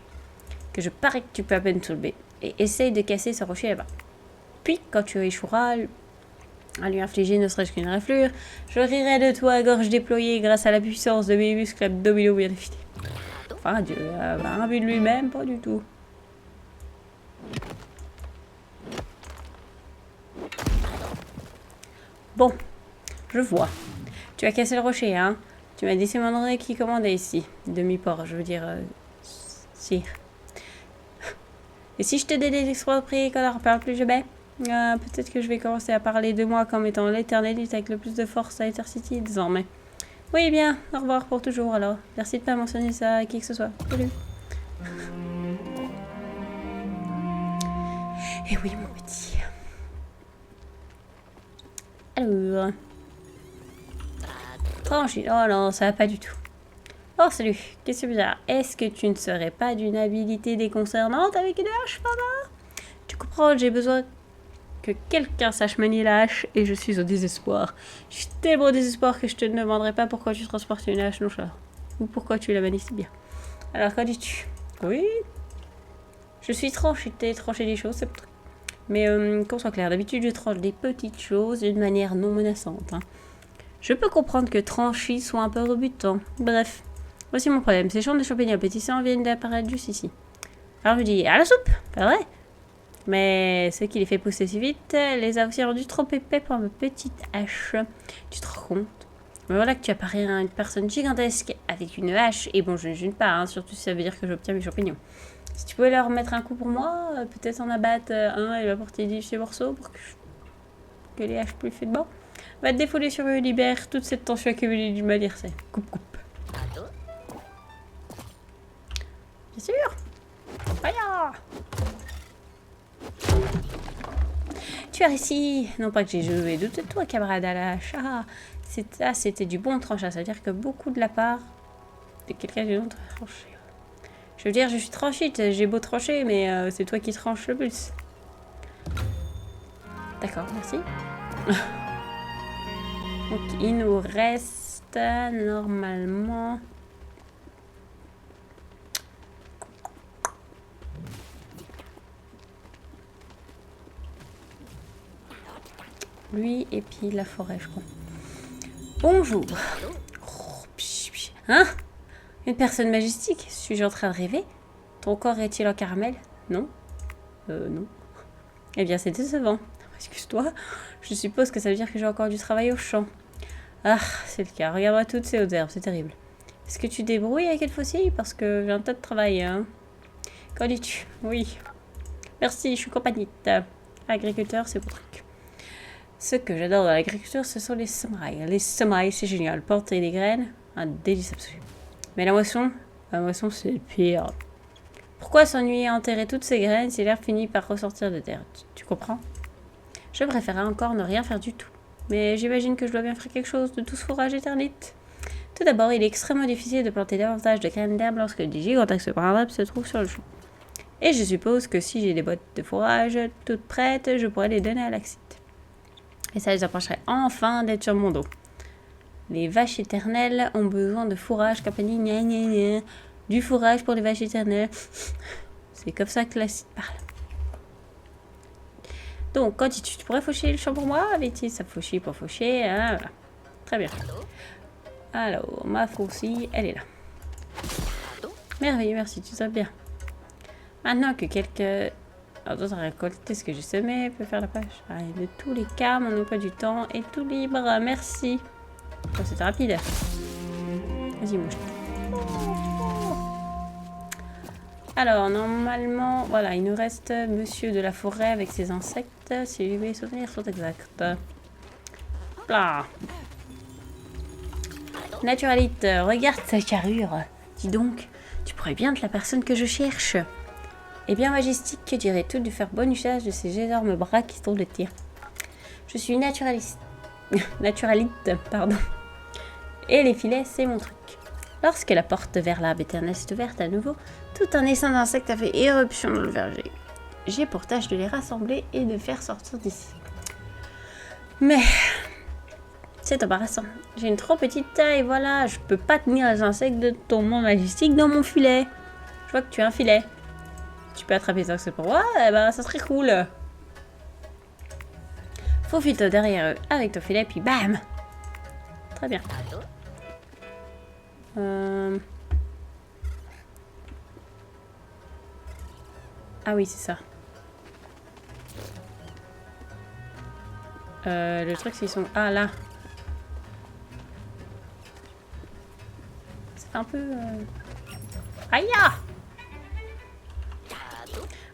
que je parie que tu peux à peine soulever, et essaye de casser ce rocher là-bas. Puis, quand tu échoueras à lui infliger ne serait-ce qu'une raflure, je rirai de toi à gorge déployée grâce à la puissance de mes muscles abdominaux bien affinés. Enfin, Dieu a un but de lui-même, pas du tout. Bon, je vois. Tu as cassé le rocher, hein? Tu m'as dit c'est mon ordre qui commandait ici. Demi-port, je veux dire... sire. Et si je te donnais l'exproprié qu'on n'en reparle plus jamais? Peut-être que je vais commencer à parler de moi comme étant l'éternélite avec le plus de force à Ethercity désormais. Oui, bien. Au revoir pour toujours, alors. Merci de pas mentionner ça à qui que ce soit. Salut. Eh oui, mon petit. Alors... Tranquille. Oh non, ça va pas du tout. Oh, salut. Qu'est-ce que c'est bizarre? Est-ce que tu ne serais pas d'une habilité déconcernante avec une hache, papa? Tu comprends, j'ai besoin que quelqu'un sache manier la hache et je suis au désespoir. Je suis tellement au désespoir que je te ne demanderai pas pourquoi tu transportes une hache nonchalante. Ou pourquoi tu la manies si bien. Alors, qu'en dis-tu? Oui. Je suis tranché des choses, c'est pas truc. Mais qu'on soit clair, d'habitude je tranche des petites choses d'une manière non menaçante. Hein. Je peux comprendre que trancher soit un peu rebutant. Bref, voici mon problème. Ces champs de champignons appétissants viennent d'apparaître juste ici. Alors je dis, à la soupe, pas vrai? Mais ce qui les fait pousser si vite les a aussi rendus trop épais pour ma petite hache. Tu te rends compte? Mais voilà que tu apparais à une personne gigantesque avec une hache. Et bon, je ne gêne pas, hein, surtout si ça veut dire que j'obtiens mes champignons. Si tu pouvais leur mettre un coup pour moi, peut-être en abattre un et m'apporter 10 morceaux pour que les haches plus fait de bon. Va te défouler sur eux, libère toute cette tension accumulée du mal, c'est. Coupe, coupe. Bien sûr. Voilà. Tu as réussi. Non pas que j'ai joué de toi, camarade à la hache. Ah, c'était du bon tranchant. Ça veut dire que beaucoup de la part de quelqu'un d'une autre tranché. Je veux dire, je suis tranchite. J'ai beau trancher, mais c'est toi qui tranches le plus. D'accord, merci. Donc, il nous reste normalement... lui et puis la forêt, je crois. Bonjour. Hein? Une personne majestique? Suis-je en train de rêver? Ton corps est-il en caramel? Non. Non. Eh bien, c'est décevant. Excuse-toi. Je suppose que ça veut dire que j'ai encore du travail au champ. Ah, c'est le cas. Regarde-moi toutes ces hautes herbes, c'est terrible. Est-ce que tu te débrouilles avec cette fois-ci? Parce que j'ai un tas de travail, hein. Qu'en dis-tu? Oui. Merci, je suis compagnite. Agriculteur, c'est mon truc. Ce que j'adore dans l'agriculture, ce sont les semailles. Les semailles, c'est génial. Planter des graines, un délice absolu. Mais la moisson, c'est le pire. Pourquoi s'ennuyer à enterrer toutes ces graines si l'herbe finit par ressortir de terre? Tu comprends? Je préférerais encore ne rien faire du tout. Mais j'imagine que je dois bien faire quelque chose de tout ce fourrage éternite. Tout d'abord, il est extrêmement difficile de planter davantage de graines d'herbe lorsque des gigantesques brins d'herbe se trouvent sur le champ. Et je suppose que si j'ai des bottes de fourrage toutes prêtes, je pourrais les donner à l'Axite. Et ça les empêcherait enfin d'être sur mon dos. Les vaches éternelles ont besoin de fourrage, compagnie, gna gna gna. Du fourrage pour les vaches éternelles. C'est comme ça que l'Axite parle. Donc, quand tu pourrais faucher le champ pour moi? Avait-il ça faucher pour faucher? Ah, voilà. Très bien. Alors, ma faucille, elle est là. Merveilleux, merci, tu sais bien. Maintenant que quelques... Alors, d'autres récolter ce que j'ai semé, peut faire la pêche. Ah, de tous les cas, mon emploi du temps est tout libre. Merci. Oh, c'était rapide. Vas-y, bouge. Alors, normalement, voilà, il nous reste Monsieur de la Forêt avec ses insectes, si mes souvenirs sont exacts. Là. Naturalite, regarde sa carrure. Dis donc, tu pourrais bien être la personne que je cherche. Eh bien, Majestique, que dirais-tu de faire bon usage de ces énormes bras qui sont le tien? Je suis naturaliste, pardon. Et les filets, c'est mon truc. Lorsque la porte vers l'arbre éternel s'est ouverte à nouveau, tout un essaim d'insectes a fait éruption dans le verger. J'ai pour tâche de les rassembler et de faire sortir d'ici. Mais c'est embarrassant. J'ai une trop petite taille, voilà. Je peux pas tenir les insectes de ton monde majestique dans mon filet. Je vois que tu as un filet. Tu peux attraper les insectes pour moi, eh ben ça serait cool. Faufile-toi derrière eux avec ton filet, puis bam. Très bien. Ah oui, c'est ça. Le truc, c'est qu'ils sont... Ah, là. C'est un peu... Aïe!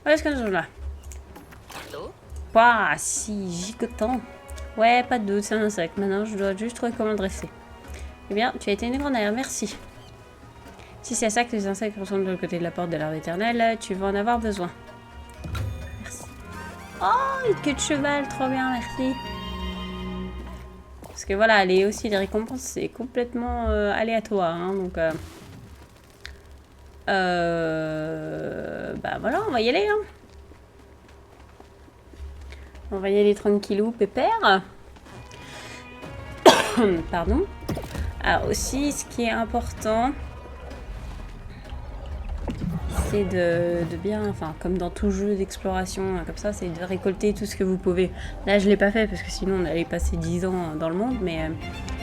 Où est-ce que nous sommes là? Ouah, si gigotant. Ouais, pas de doute, c'est un insecte. Maintenant, je dois juste trouver comment le dresser. Eh bien, tu as été une grande air, merci. Si c'est à ça que les insectes ressemblent de l'autre côté de la porte de l'arbre éternel, tu vas en avoir besoin. Merci. Oh, une queue de cheval, trop bien, merci. Parce que voilà, les récompenses, c'est complètement aléatoire. Hein, donc, bah voilà, on va y aller. Hein. On va y aller tranquillou, pépère. Pardon. Alors aussi, ce qui est important, c'est de bien, enfin comme dans tout jeu d'exploration, comme ça, c'est de récolter tout ce que vous pouvez. Là, je ne l'ai pas fait parce que sinon on allait passer 10 ans dans le monde, mais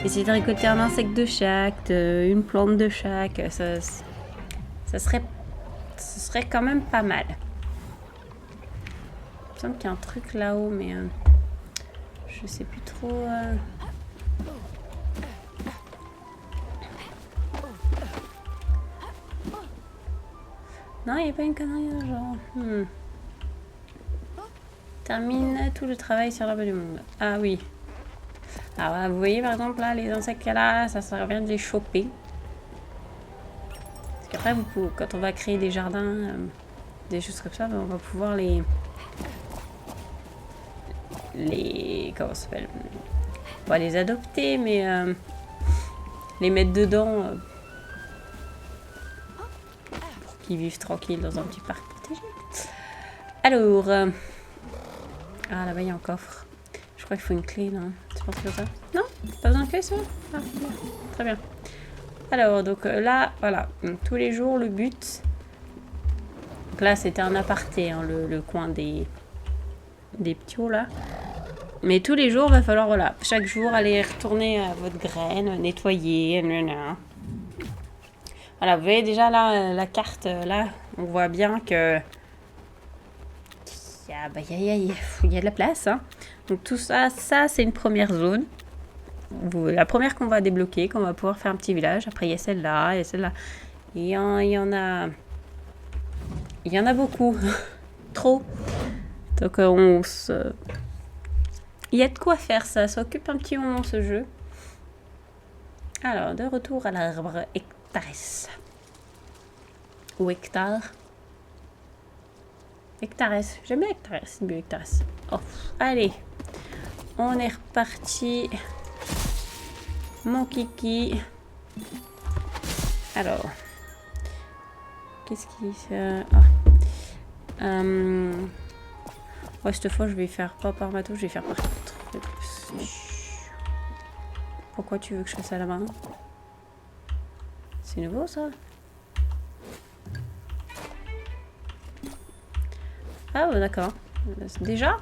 essayez de récolter un insecte de chaque, une plante de chaque, ce serait quand même pas mal. Il me semble qu'il y a un truc là-haut, mais je sais plus trop... Non, il n'y a pas une connerie genre... Termine tout le travail sur l'arbre du monde. Ah oui. Alors là, vous voyez par exemple là, les insectes qu'il y a là, ça sert bien de les choper. Parce qu'après, quand on va créer des jardins, des choses comme ça, on va pouvoir les... Comment ça s'appelle? On va les adopter, mais les mettre dedans... qui vivent tranquilles dans un petit parc protégé. Alors, ah là-bas il y a un coffre. Je crois qu'il faut une clé, non? Tu penses que ça? Non? Pas besoin de clé, ça? Ah, bien. Très bien. Alors, donc là, voilà. Donc, tous les jours, le but... Donc là, c'était un aparté, hein, le coin des ptios, là. Mais tous les jours, il va falloir, voilà, chaque jour, aller retourner à votre graine, nettoyer, Voilà, vous voyez déjà là, la carte, là, on voit bien que il y a de la place. Hein. Donc tout ça, c'est une première zone. La première qu'on va débloquer, qu'on va pouvoir faire un petit village. Après, il y a celle-là, il y a celle-là. Il y en a beaucoup. Trop. Donc il y a de quoi faire, ça occupe un petit moment ce jeu. Alors, de retour à l'arbre Hectares. Ou hectare. Hectares. J'aime bien Hectares. C'est mieux Hectares. Oh, allez. On est reparti. Mon kiki. Alors. Qu'est-ce qui... Ouais, cette fois, je vais faire pas par bateau, je vais faire par truc. Pourquoi tu veux que je fasse ça à la main? C'est nouveau, ça? Ah, ouais, d'accord. Déjà?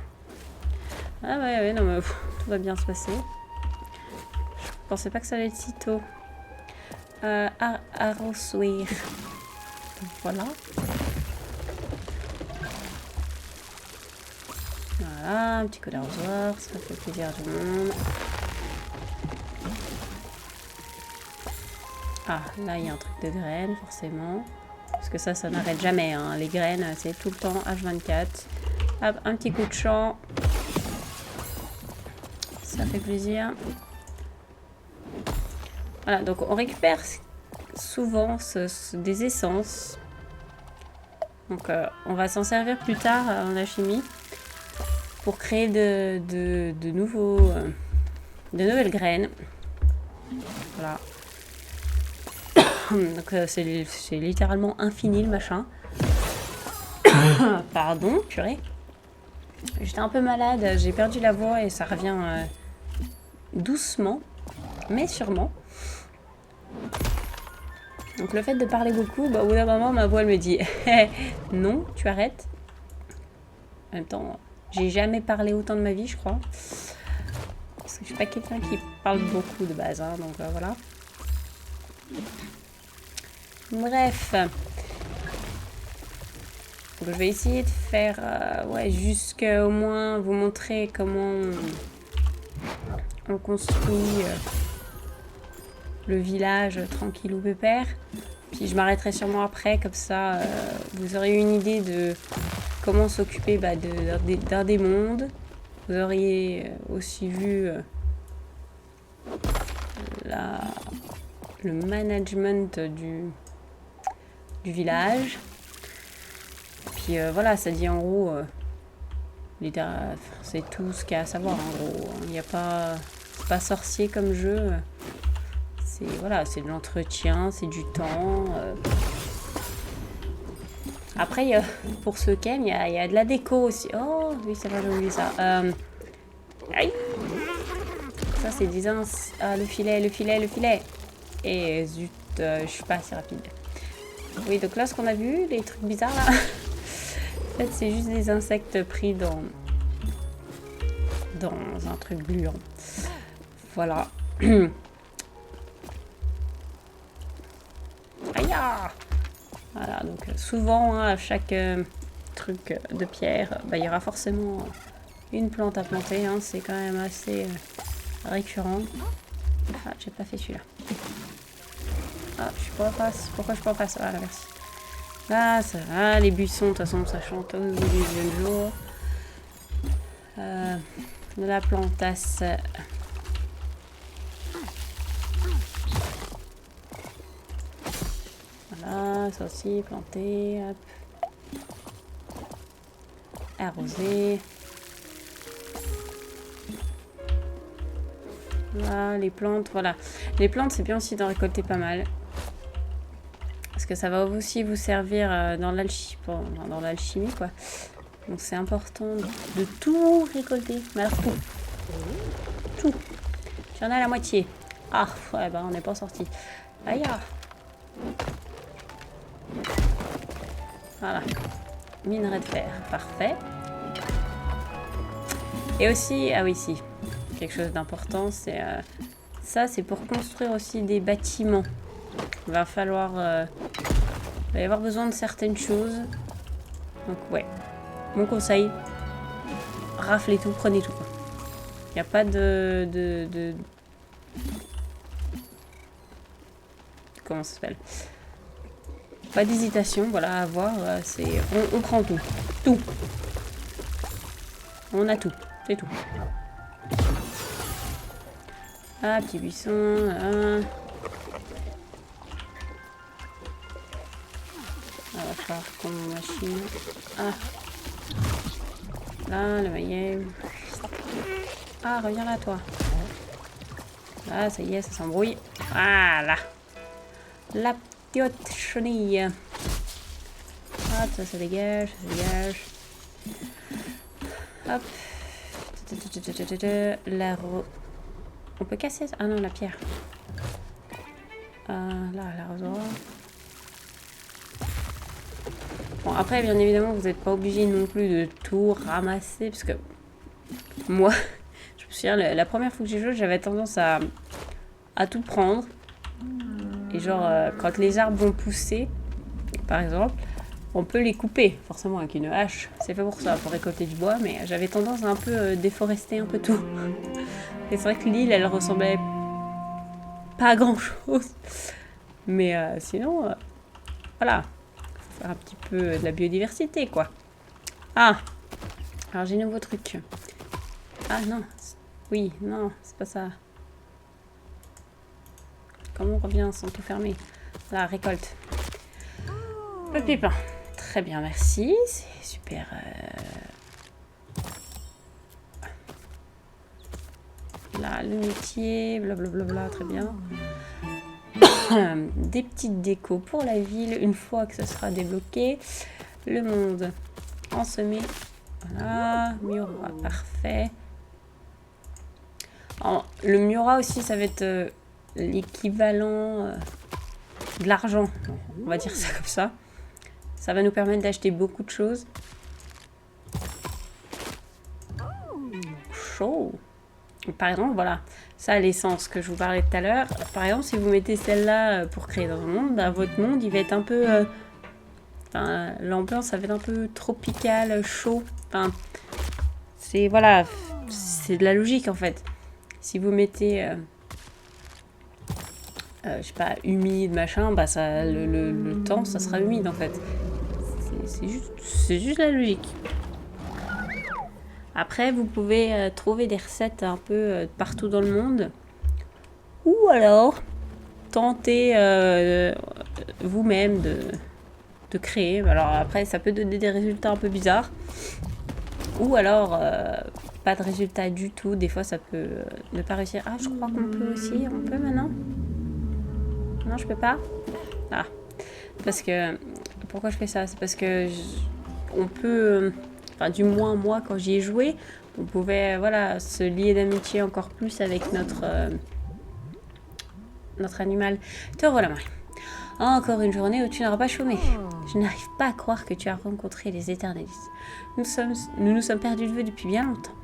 Ah ouais, non, mais tout va bien se passer. Je pensais pas que ça allait être si tôt. Arrosoir. Voilà. Voilà, un petit coup d'arrosoir, ça fait plaisir à tout le monde. Ah, là, il y a un truc de graines, forcément. Parce que ça n'arrête jamais. Hein. Les graines, c'est tout le temps H24. Hop, un petit coup de champ. Ça fait plaisir. Voilà, donc on récupère souvent des essences. Donc on va s'en servir plus tard en alchimie pour créer de nouvelles graines. Voilà. Donc c'est littéralement infini le machin. Pardon, purée. J'étais un peu malade, j'ai perdu la voix et ça revient doucement, mais sûrement. Donc le fait de parler beaucoup, bah, au bout d'un moment, ma voix elle me dit non, tu arrêtes. En même temps, j'ai jamais parlé autant de ma vie, je crois. Parce que je suis pas quelqu'un qui parle beaucoup de base, hein, donc voilà. Bref. Donc, je vais essayer de faire, ouais, jusqu'à au moins vous montrer comment on construit le village tranquille ou pépère. Puis je m'arrêterai sûrement après, comme ça vous aurez une idée de comment s'occuper d'un des mondes. Vous auriez aussi vu le management du village. Puis voilà, ça dit en gros, c'est tout ce qu'il y a à savoir en gros. Il n'y a pas, c'est pas sorcier comme jeu. C'est voilà, c'est de l'entretien, c'est du temps. Après, pour ceux qui aiment, il y a de la déco aussi. Oh oui, ça va, j'ai oublié ça. Aïe. Ça c'est des ah, le filet. Et zut, je suis pas assez rapide. Oui, donc là, ce qu'on a vu, les trucs bizarres là, en fait, c'est juste des insectes pris dans un truc gluant. Voilà. Aïe! Voilà, donc souvent, hein, à chaque truc de pierre, bah, il y aura forcément une plante à planter. Hein, c'est quand même assez récurrent. Ah, j'ai pas fait celui-là. Ah, je peux pas. Pourquoi je peux pas passer? Voilà, merci. Là, ça va. Les buissons, de toute façon, ça chante au deuxième jour. De la plantasse. Voilà, ça aussi, planter. Hop. Arroser. Là, les plantes, voilà. Les plantes, c'est bien aussi d'en récolter pas mal. Parce que ça va aussi vous servir dans l'alchimie, quoi. Donc c'est important de tout récolter. Mais alors tout. J'en ai la moitié. Ah, ouais, bah on n'est pas sorti. Aïe. Voilà. Minerai de fer, parfait. Et aussi, ah oui, si. Quelque chose d'important, c'est ça, c'est pour construire aussi des bâtiments. Il va falloir, il va y avoir besoin de certaines choses. Donc ouais, mon conseil, raflez tout, prenez tout. Il n'y a pas de comment ça s'appelle? Pas d'hésitation, voilà, à voir. C'est on prend tout, tout. On a tout, c'est tout. Ah, petit buisson. Ah, va falloir qu'on machine. Ah, Là, le maillet. Ah, reviens là, toi. Là, ça y est, ça s'embrouille. Voilà. La petite chenille. Hop, ça dégage, ça dégage. Hop. On peut casser ça? Ah non, la pierre. Là, l'arrosoir. Bon, après, bien évidemment, vous n'êtes pas obligé non plus de tout ramasser, parce que moi, je me souviens, la première fois que j'ai joué, j'avais tendance à tout prendre. Et genre, quand les arbres vont pousser, par exemple, on peut les couper, forcément avec une hache. C'est fait pour ça, pour récolter du bois, mais j'avais tendance à un peu déforester un peu tout. Et c'est vrai que l'île, elle ressemblait pas à grand chose. Mais sinon, voilà. Faut faire un petit peu de la biodiversité, quoi. Ah! Alors j'ai un nouveau truc. Ah non. Oui, non, c'est pas ça. Comment on revient sans tout fermer? Là, récolte. Le pépin. Très bien, merci. C'est super. Là, le métier, blablabla, très bien. Des petites décos pour la ville, une fois que ça sera débloqué. Le monde ensemé. Voilà, Miura, parfait. Alors, le Miura aussi, ça va être l'équivalent de l'argent. On va dire ça comme ça. Ça va nous permettre d'acheter beaucoup de choses. Chaud. Par exemple, voilà, ça, l'essence que je vous parlais tout à l'heure. Par exemple, si vous mettez celle-là pour créer dans un monde, bah, votre monde, il va être un peu... l'ambiance, ça va être un peu tropical, chaud. Enfin, c'est... Voilà, c'est de la logique, en fait. Si vous mettez... je sais pas, humide, machin, bah ça, le temps, ça sera humide, en fait. C'est juste la logique. Après, vous pouvez trouver des recettes un peu partout dans le monde. Ou alors, tenter vous-même de créer. Alors après, ça peut donner des résultats un peu bizarres. Ou alors, pas de résultats du tout. Des fois, ça peut ne pas réussir. Ah, je crois qu'on peut aussi. On peut maintenant? Non, je peux pas? Ah. Parce que... Pourquoi je fais ça? C'est parce que... on peut... Enfin, du moins, moi, quand j'y ai joué, on pouvait, voilà, se lier d'amitié encore plus avec notre animal. Te voilà, Marie. Encore une journée où tu n'auras pas chômé. Je n'arrive pas à croire que tu as rencontré les éternélistes. Nous nous sommes perdus de vue depuis bien longtemps.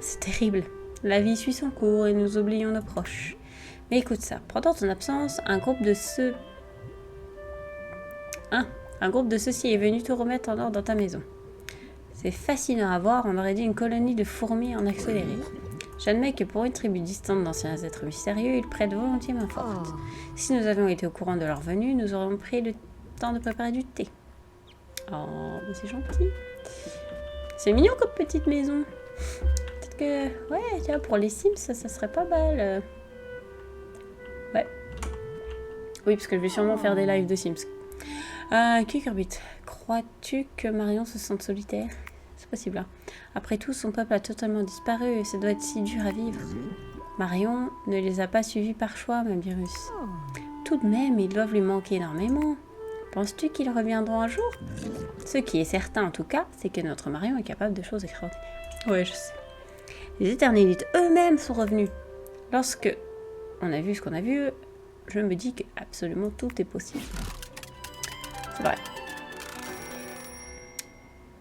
C'est terrible. La vie suit son cours et nous oublions nos proches. Mais écoute ça, pendant ton absence, un groupe de ceux-ci est venu te remettre en ordre dans ta maison. C'est fascinant à voir, on aurait dit une colonie de fourmis en accéléré. J'admets que pour une tribu distante d'anciens êtres mystérieux, ils prêtent volontiers main forte. Si nous avions été au courant de leur venue, nous aurions pris le temps de préparer du thé. Oh, mais c'est gentil. C'est mignon comme petite maison. Peut-être que... Ouais, tiens, pour les Sims, ça serait pas mal. Ouais. Oui, parce que je vais sûrement faire des lives de Sims. Cucurbit, crois-tu que Marion se sente solitaire? C'est possible, hein. Après tout, son peuple a totalement disparu et ça doit être si dur à vivre. Marion ne les a pas suivis par choix, même virus. Tout de même, ils doivent lui manquer énormément. Penses-tu qu'ils reviendront un jour? Ce qui est certain, en tout cas, c'est que notre Marion est capable de choses extraordinaires. Ouais, je sais. Les éternélites eux-mêmes sont revenus. Lorsque on a vu ce qu'on a vu, je me dis que absolument tout est possible. C'est vrai.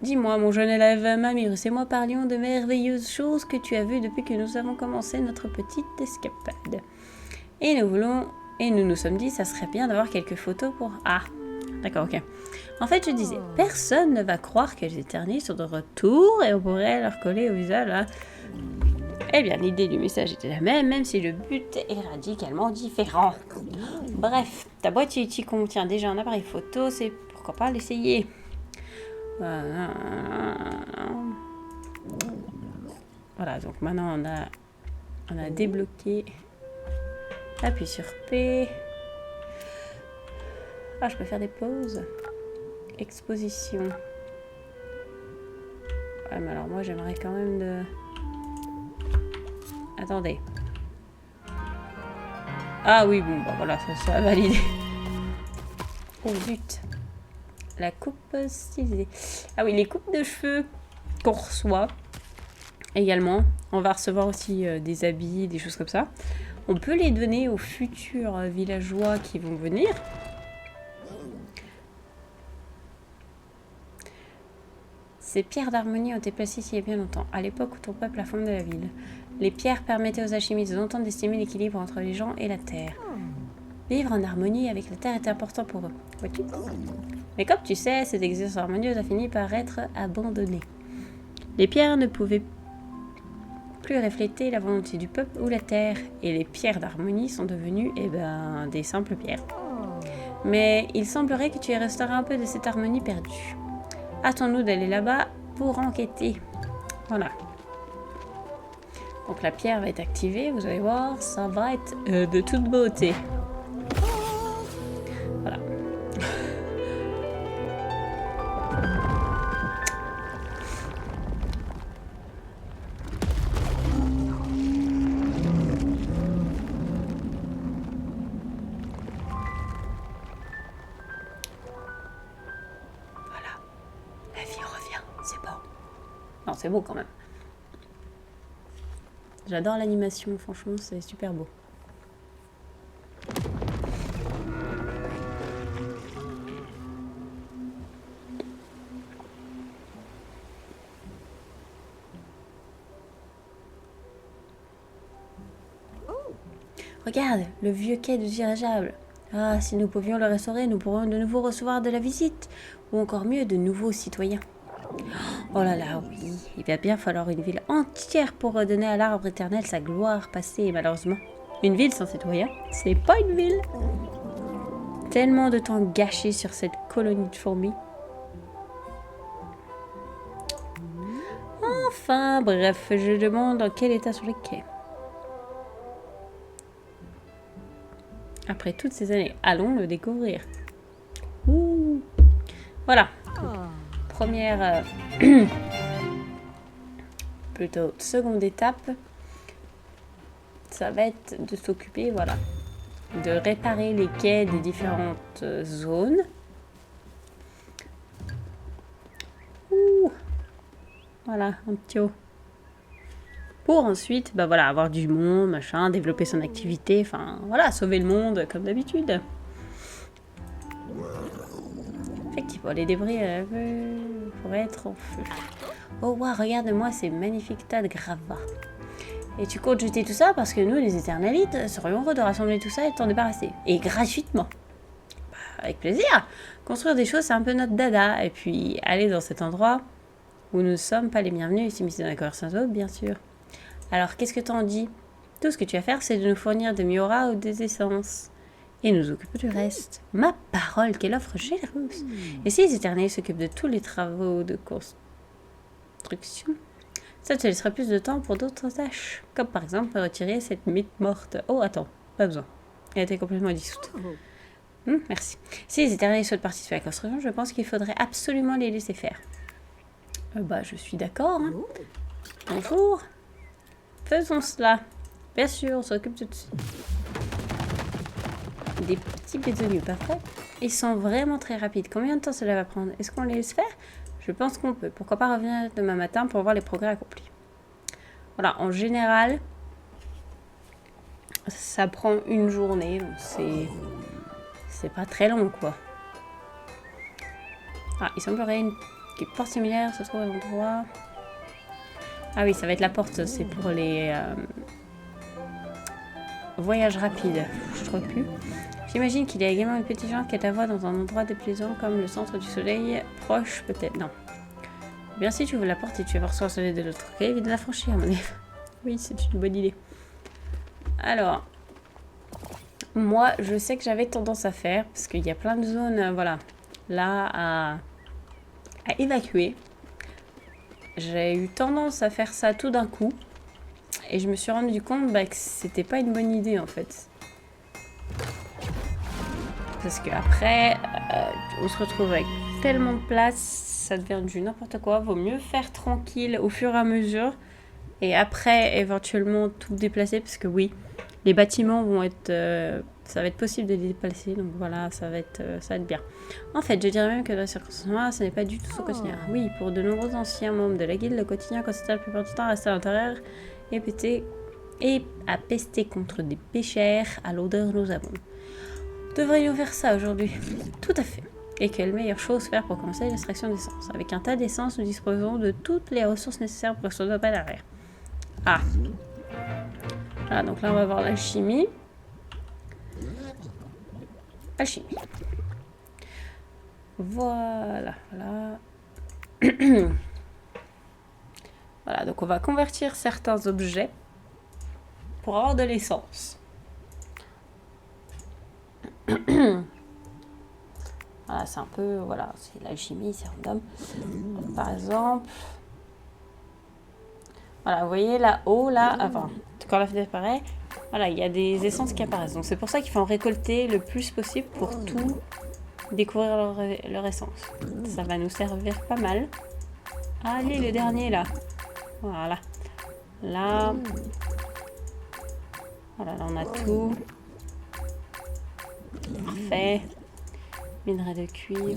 Dis-moi, mon jeune élève Mamyrus et moi parlions de merveilleuses choses que tu as vues depuis que nous avons commencé notre petite escapade. Et nous nous sommes dit, ça serait bien d'avoir quelques photos pour... Ah, d'accord, ok. En fait, je disais, personne ne va croire que les éternistes sont de retour et on pourrait leur coller au visage, là. Eh bien, l'idée du message était la même, même si le but est radicalement différent. Bref, ta boîte Yeti contient déjà un appareil photo, c'est pourquoi pas l'essayer. Voilà, donc maintenant on a débloqué. Appuie sur P. Ah, je peux faire des pauses. Exposition. Ah, mais alors moi, j'aimerais quand même de... Attendez. Ah oui, bon, bah voilà, ça a validé. Oh, zut. La coupe stylisée. Ah oui, les coupes de cheveux qu'on reçoit également. On va recevoir aussi des habits, des choses comme ça. On peut les donner aux futurs villageois qui vont venir. Ces pierres d'harmonie ont été placées ici il y a bien longtemps, à l'époque où ton peuple a fondé la ville. Les pierres permettaient aux alchimistes de longtemps d'estimer l'équilibre entre les gens et la terre. Vivre en harmonie avec la terre était important pour eux. Vois-tu ? Mais comme tu sais, cette existence harmonieuse a fini par être abandonnée. Les pierres ne pouvaient plus refléter la volonté du peuple ou la terre, et les pierres d'harmonie sont devenues, des simples pierres. Mais il semblerait que tu aies restauré un peu de cette harmonie perdue. Hâtons-nous d'aller là-bas pour enquêter. Voilà. Donc la pierre va être activée, vous allez voir, ça va être de toute beauté. Voilà. La vie revient, c'est beau. Non, c'est beau quand même. J'adore l'animation, franchement, c'est super beau. Regarde, le vieux quai de dirigeable. Ah, si nous pouvions le restaurer, nous pourrions de nouveau recevoir de la visite. Ou encore mieux, de nouveaux citoyens. Oh là là, oui, il va bien falloir une ville entière pour redonner à l'arbre éternel sa gloire passée, malheureusement. Une ville sans citoyens, c'est pas une ville. Tellement de temps gâché sur cette colonie de fourmis. Enfin, bref, je demande dans quel état sont les quais. Après toutes ces années, allons le découvrir. Ouh. Voilà. Première... plutôt seconde étape, ça va être de s'occuper, voilà, de réparer les quais des différentes zones. Ouh. Voilà, un petit haut. Pour ensuite, bah voilà, avoir du monde, machin, développer son activité, enfin, voilà, sauver le monde comme d'habitude. Effectivement, les débris pourraient être en feu. Oh, wow, regarde-moi ces magnifiques tas de gravats. Et tu comptes jeter tout ça parce que nous, les éternalites, serions heureux de rassembler tout ça et de t'en débarrasser. Et gratuitement. Bah, avec plaisir. Construire des choses, c'est un peu notre dada. Et puis, aller dans cet endroit où nous ne sommes pas les bienvenus, ici, dans la conversation, bien sûr. Alors, qu'est-ce que t'en dis? Tout ce que tu as à faire, c'est de nous fournir des miauras ou des essences. Et nous occuper du reste. Ma parole, quelle offre généreuse. Et si les éternels s'occupent de tous les travaux de construction, ça te laissera plus de temps pour d'autres tâches. Comme par exemple retirer cette mythe morte. Oh, attends, pas besoin. Elle a été complètement dissoute. Merci. Si les éternels souhaitent participer à la construction, je pense qu'il faudrait absolument les laisser faire. Bah, je suis d'accord. Hein. Bonjour. Faisons cela. Bien sûr, on s'occupe tout de suite. Des petits bézonieux, pas vrai? Ils sont vraiment très rapides. Combien de temps cela va prendre? Est-ce qu'on les laisse faire? Je pense qu'on peut. Pourquoi pas revenir demain matin pour voir les progrès accomplis. Voilà, en général, ça prend une journée. Donc c'est pas très long, quoi. Ah, il semblerait qu'une porte similaire se trouve à l'endroit. Ah oui, ça va être la porte. C'est pour les voyages rapides. Je trouve plus. J'imagine qu'il y a également une petite gente qui est à voir dans un endroit déplaisant comme le centre du soleil proche, peut-être. Non. Bien si tu ouvres la porte et tu vas voir le soleil de l'autre côté, évite de la franchir, à mon avis. Oui, c'est une bonne idée. Alors, moi, je sais que j'avais tendance à faire, parce qu'il y a plein de zones, voilà, là, à évacuer. J'ai eu tendance à faire ça tout d'un coup. Et je me suis rendu compte que c'était pas une bonne idée, en fait. Parce qu'après, on se retrouve avec tellement de place ça devient du n'importe quoi. Vaut mieux faire tranquille au fur et à mesure. Et après, éventuellement, tout déplacer. Parce que oui, les bâtiments vont être... ça va être possible de les déplacer. Donc voilà, ça va être bien. En fait, je dirais même que dans les circonstances, ce n'est pas du tout son quotidien. Oui, pour de nombreux anciens membres de la guilde, le quotidien consiste la plupart du temps à rester à l'intérieur et à pester contre des péchères à l'odeur nauséabonde. Devrions faire ça aujourd'hui? Tout à fait. Et quelle meilleure chose faire pour commencer l'extraction d'essence? Avec un tas d'essence, nous disposons de toutes les ressources nécessaires pour ce pas derrière. Ah. Voilà, donc là on va voir la chimie. La chimie. Voilà, voilà. Voilà, donc on va convertir certains objets pour avoir de l'essence. Voilà, c'est un peu, voilà, c'est l'alchimie, c'est random. Par exemple, voilà, vous voyez là-haut, là, avant, quand la fenêtre apparaît, voilà, il y a des essences qui apparaissent. Donc c'est pour ça qu'il faut en récolter le plus possible pour tout découvrir leur essence. Ça va nous servir pas mal. Allez, le dernier là. Voilà. Là. Voilà, là on a tout. Parfait. Minerai de cuivre.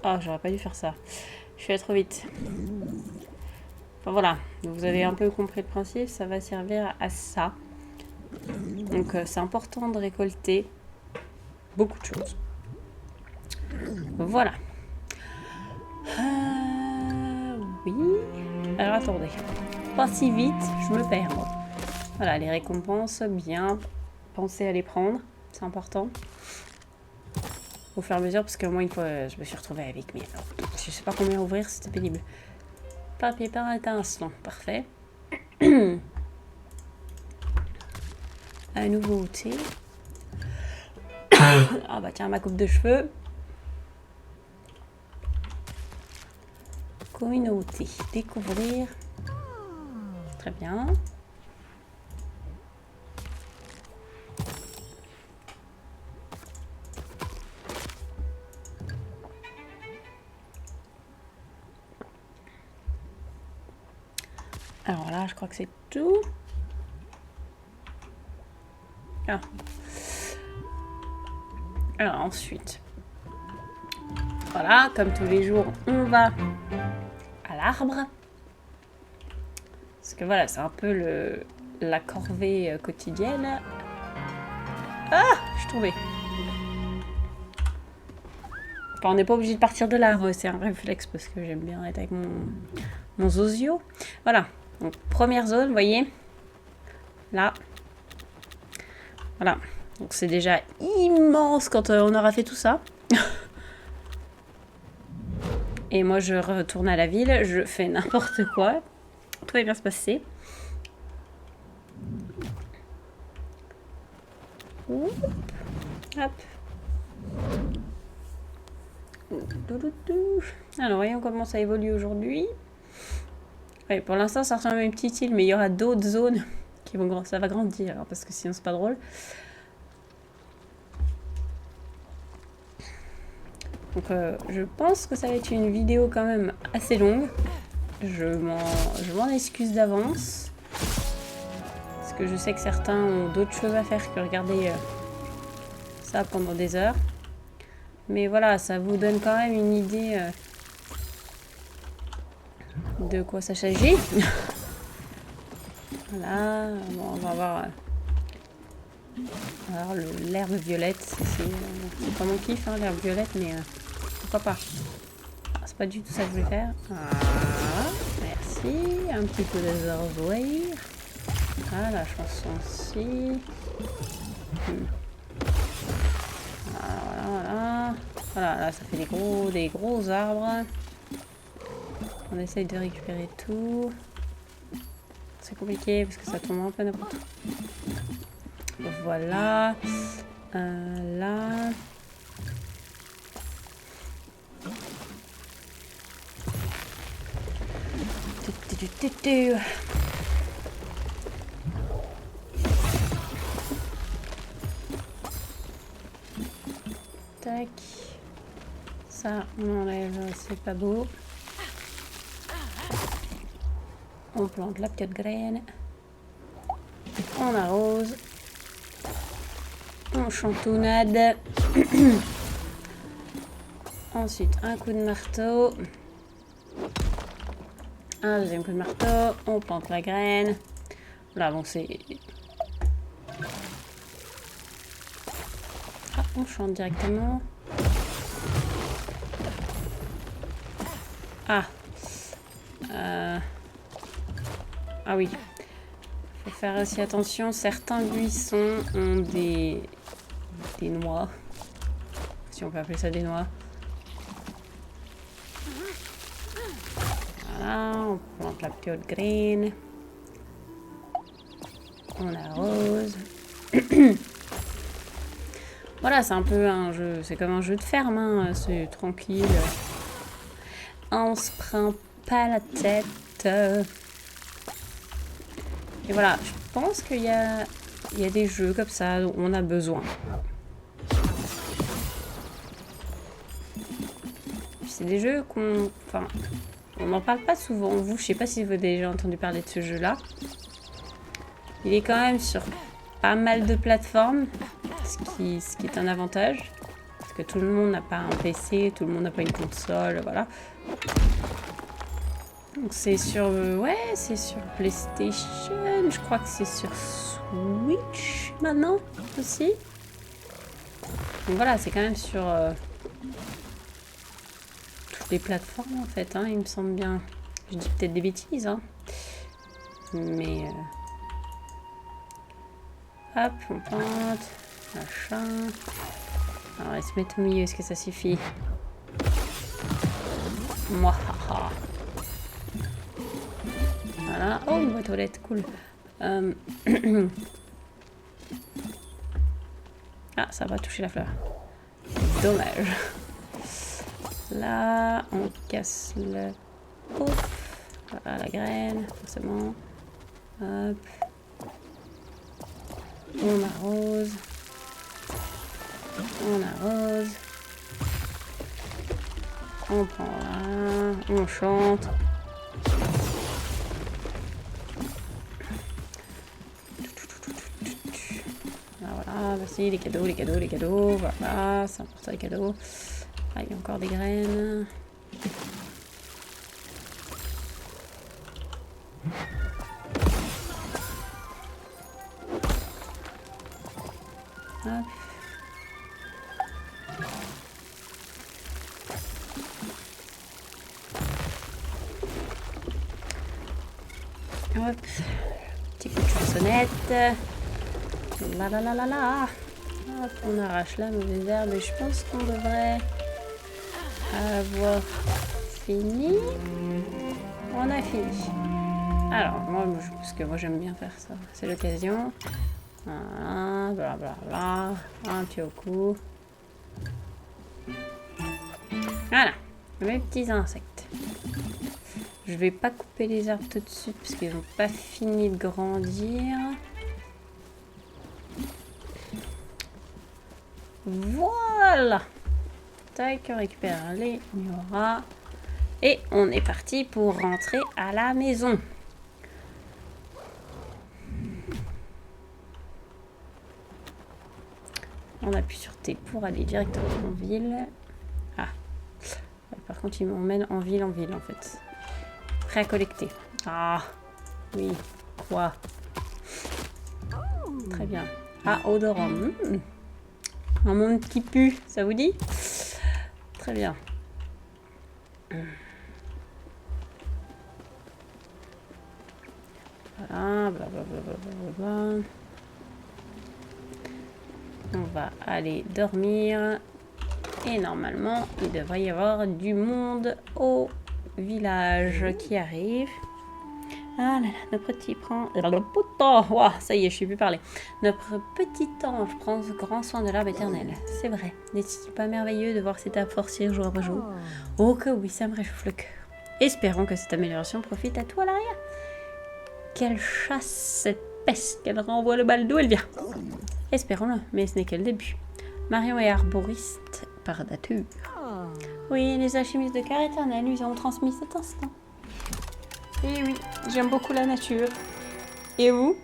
Oh, j'aurais pas dû faire ça. Je suis allée trop vite. Enfin voilà, vous avez un peu compris le principe, ça va servir à ça. Donc c'est important de récolter beaucoup de choses. Voilà. Oui. Alors attendez. Pas si vite, je me perds. Voilà, les récompenses, bien. Pensez à les prendre, c'est important. Au fur et à mesure, parce que moi, une fois, je me suis retrouvée avec mes... Je sais pas combien ouvrir, c'était pénible. Papier par étincelant, parfait. Un nouveau thé. Ah bah tiens, ma coupe de cheveux. Communauté, découvrir. Très bien. Alors là, je crois que c'est tout. Ah. Alors ensuite, voilà, comme tous les jours, on va à l'arbre. Parce que voilà, c'est un peu la corvée quotidienne. Ah, je suis tombée. Enfin, on n'est pas obligé de partir de l'arbre, c'est un réflexe parce que j'aime bien être avec mon zozio. Voilà, donc première zone, vous voyez. Là. Voilà. Donc c'est déjà immense quand on aura fait tout ça. Et moi je retourne à la ville, je fais n'importe quoi. Tout va bien se passer. Oup. Hop. Alors voyons comment ça évolue aujourd'hui. Ouais, pour l'instant ça ressemble à une petite île, mais il y aura d'autres zones qui vont ça va grandir, alors, parce que sinon c'est pas drôle. Donc je pense que ça va être une vidéo quand même assez longue. Je m'en excuse d'avance. Parce que je sais que certains ont d'autres choses à faire que regarder ça pendant des heures. Mais voilà, ça vous donne quand même une idée de quoi ça s'agit. Voilà, bon, on va voir. Alors l'herbe violette, c'est pas mon kiff, hein, l'herbe violette, mais pourquoi pas. Ah, c'est pas du tout ça que je voulais faire. Ah, merci. Un petit peu de zarzoïr. Ah, la chanson aussi. Voilà, voilà, voilà. Voilà, là ça fait des gros arbres. On essaye de récupérer tout. C'est compliqué parce que ça tombe un peu n'importe où. Voilà. Là. Tac. Ça, on enlève, c'est pas beau. On plante la petite graine. On arrose. On chantonnade. Ensuite, un coup de marteau. Un deuxième coup de marteau. On plante la graine. Là, bon, c'est... Ah, on chante directement. Ah. Ah oui. Faut faire aussi attention. Certains buissons ont des noix. Si on peut appeler ça des noix. Voilà, on plante la petite graine. On arrose. Voilà, c'est un peu un jeu. C'est comme un jeu de ferme, hein. C'est tranquille. On se prend pas la tête. Et voilà, je pense qu'il y a des jeux comme ça dont on a besoin. C'est des jeux qu'on... Enfin, on n'en parle pas souvent. Vous, je sais pas si vous avez déjà entendu parler de ce jeu-là. Il est quand même sur pas mal de plateformes, ce qui est un avantage. Parce que tout le monde n'a pas un PC, tout le monde n'a pas une console, voilà. Donc c'est sur... ouais, c'est sur PlayStation. Je crois que c'est sur Switch maintenant aussi. Donc voilà, c'est quand même sur... les plateformes en fait, hein, il me semble bien. Je dis peut-être des bêtises, hein. Mais hop, on plante, machin. Alors, on va se mettre au milieu, est-ce que ça suffit? Moi, voilà. Oh, une boîte aux lettres, cool. Ah, ça va toucher la fleur. Dommage. Là, on casse le... Ouf. Voilà la graine, forcément. Hop. On arrose. On arrose. On prend là. On chante. Voilà, voici les cadeaux, les cadeaux, les cadeaux. Voilà, c'est important les cadeaux. Ah, il y a encore des graines. Hop. Hop. Petit coup de chansonnette. La la la la la. Hop, on arrache la mauvaise herbe et je pense qu'on devrait avoir fini. On a fini. Alors, parce que moi j'aime bien faire ça. C'est l'occasion. Voilà, blablabla. Un petit au cou. Voilà, mes petits insectes. Je vais pas couper les arbres tout de suite parce qu'ils n'ont pas fini de grandir. Voilà. Tac, on récupère les Miura. Et on est parti pour rentrer à la maison. On appuie sur T pour aller directement en ville. Ah. Par contre, il m'emmène en ville en fait. Prêt à collecter. Ah. Oui. Quoi? Très bien. Ah, odorant. Un monde qui pue, ça vous dit? Très bien. Voilà, blablabla. On va aller dormir. Et normalement, il devrait y avoir du monde au village qui arrive. Ah là là, notre petit prend... Wow, ça y est, je ne sais plus parler. Notre petit ange prend grand soin de l'arbre éternel. C'est vrai. N'est-il pas merveilleux de voir cet arbre forcir jour après jour? Oh que oui, ça me réchauffe le cœur. Espérons que cette amélioration profite à tout à l'arrière. Qu'elle chasse cette peste, qu'elle renvoie le bal d'où elle vient. Espérons-le, mais ce n'est que le début. Marion est arboriste par nature. Oui, les alchimistes de cœur éternel nous ont transmis cet instant. Et oui, j'aime beaucoup la nature. Et vous?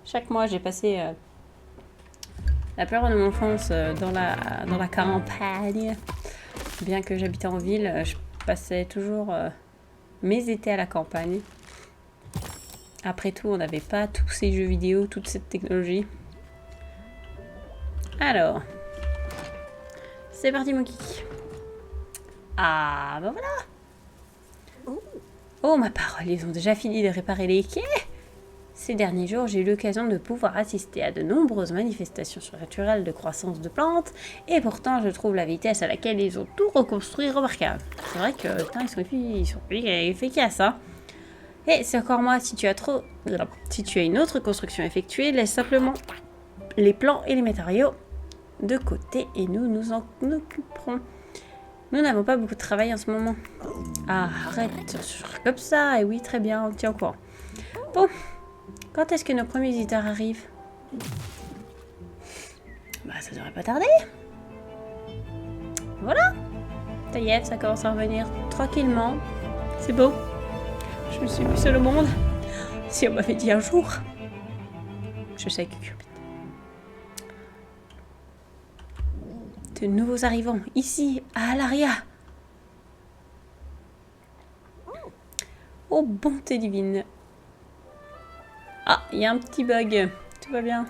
Chaque mois, j'ai passé la période de mon enfance dans la campagne. Bien que j'habitais en ville, je passais toujours mes étés à la campagne. Après tout, on n'avait pas tous ces jeux vidéo, toute cette technologie. Alors, c'est parti mon kiki. Ah, bah voilà. Oh, ma parole, ils ont déjà fini de réparer les quais. Ces derniers jours, j'ai eu l'occasion de pouvoir assister à de nombreuses manifestations surnaturelles de croissance de plantes, et pourtant je trouve la vitesse à laquelle ils ont tout reconstruit remarquable. C'est vrai que putain, ils sont efficaces, hein. Et c'est encore moi, si tu as une autre construction effectuée, laisse simplement les plans et les matériaux de côté et nous nous en occuperons. Nous n'avons pas beaucoup de travail en ce moment. Ah, arrête, comme ça, et oui, très bien, on tient au courant. Bon. Quand est-ce que nos premiers visiteurs arrivent? Bah, ça devrait pas tarder. Voilà. Ça y est, ça commence à revenir tranquillement. C'est beau. Je me suis vue seule au monde. Si on m'avait dit un jour. Je sais que de nouveaux arrivants, ici, à Alaria. Oh, bonté divine. Ah, il y a un petit bug. Tout va bien.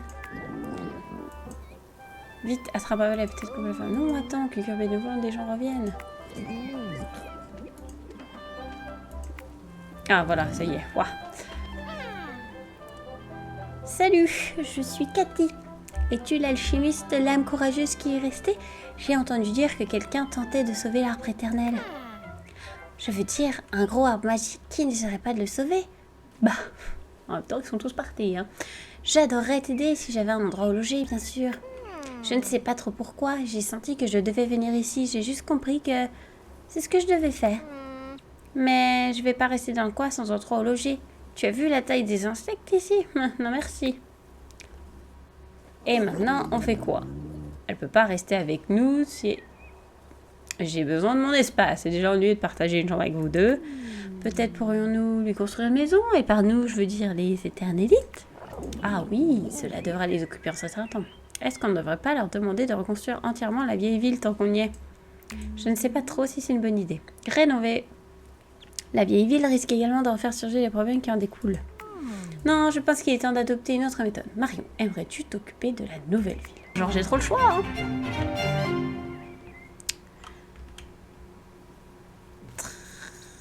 Vite, attrape-la, peut-être qu'on peut le faire. Non, attends, que Cucurbé de voix, des gens reviennent. Ah, voilà, ça y est. Ouah. Salut, je suis Cathy. Es-tu l'alchimiste, l'âme courageuse qui est restée? J'ai entendu dire que quelqu'un tentait de sauver l'arbre éternel. Je veux dire, un gros arbre magique qui n'essaierait pas de le sauver? Bah, en même temps, ils sont tous partis, hein. J'adorerais t'aider si j'avais un endroit où loger, bien sûr. Je ne sais pas trop pourquoi, j'ai senti que je devais venir ici, j'ai juste compris que c'est ce que je devais faire. Mais je vais pas rester dans le coin sans endroit où loger. Tu as vu la taille des insectes ici? Non merci. Et maintenant, on fait quoi? Elle peut pas rester avec nous si... J'ai besoin de mon espace. C'est déjà ennuyeux de partager une chambre avec vous deux. Peut-être pourrions-nous lui construire une maison? Et par nous, je veux dire les éternélites. Ah oui, cela devra les occuper un certain temps. Est-ce qu'on ne devrait pas leur demander de reconstruire entièrement la vieille ville tant qu'on y est? Je ne sais pas trop si c'est une bonne idée. Rénover la vieille ville risque également d'en faire surgir les problèmes qui en découlent. Non, je pense qu'il est temps d'adopter une autre méthode. Marion, aimerais-tu t'occuper de la nouvelle ville? Genre, j'ai trop le choix, hein.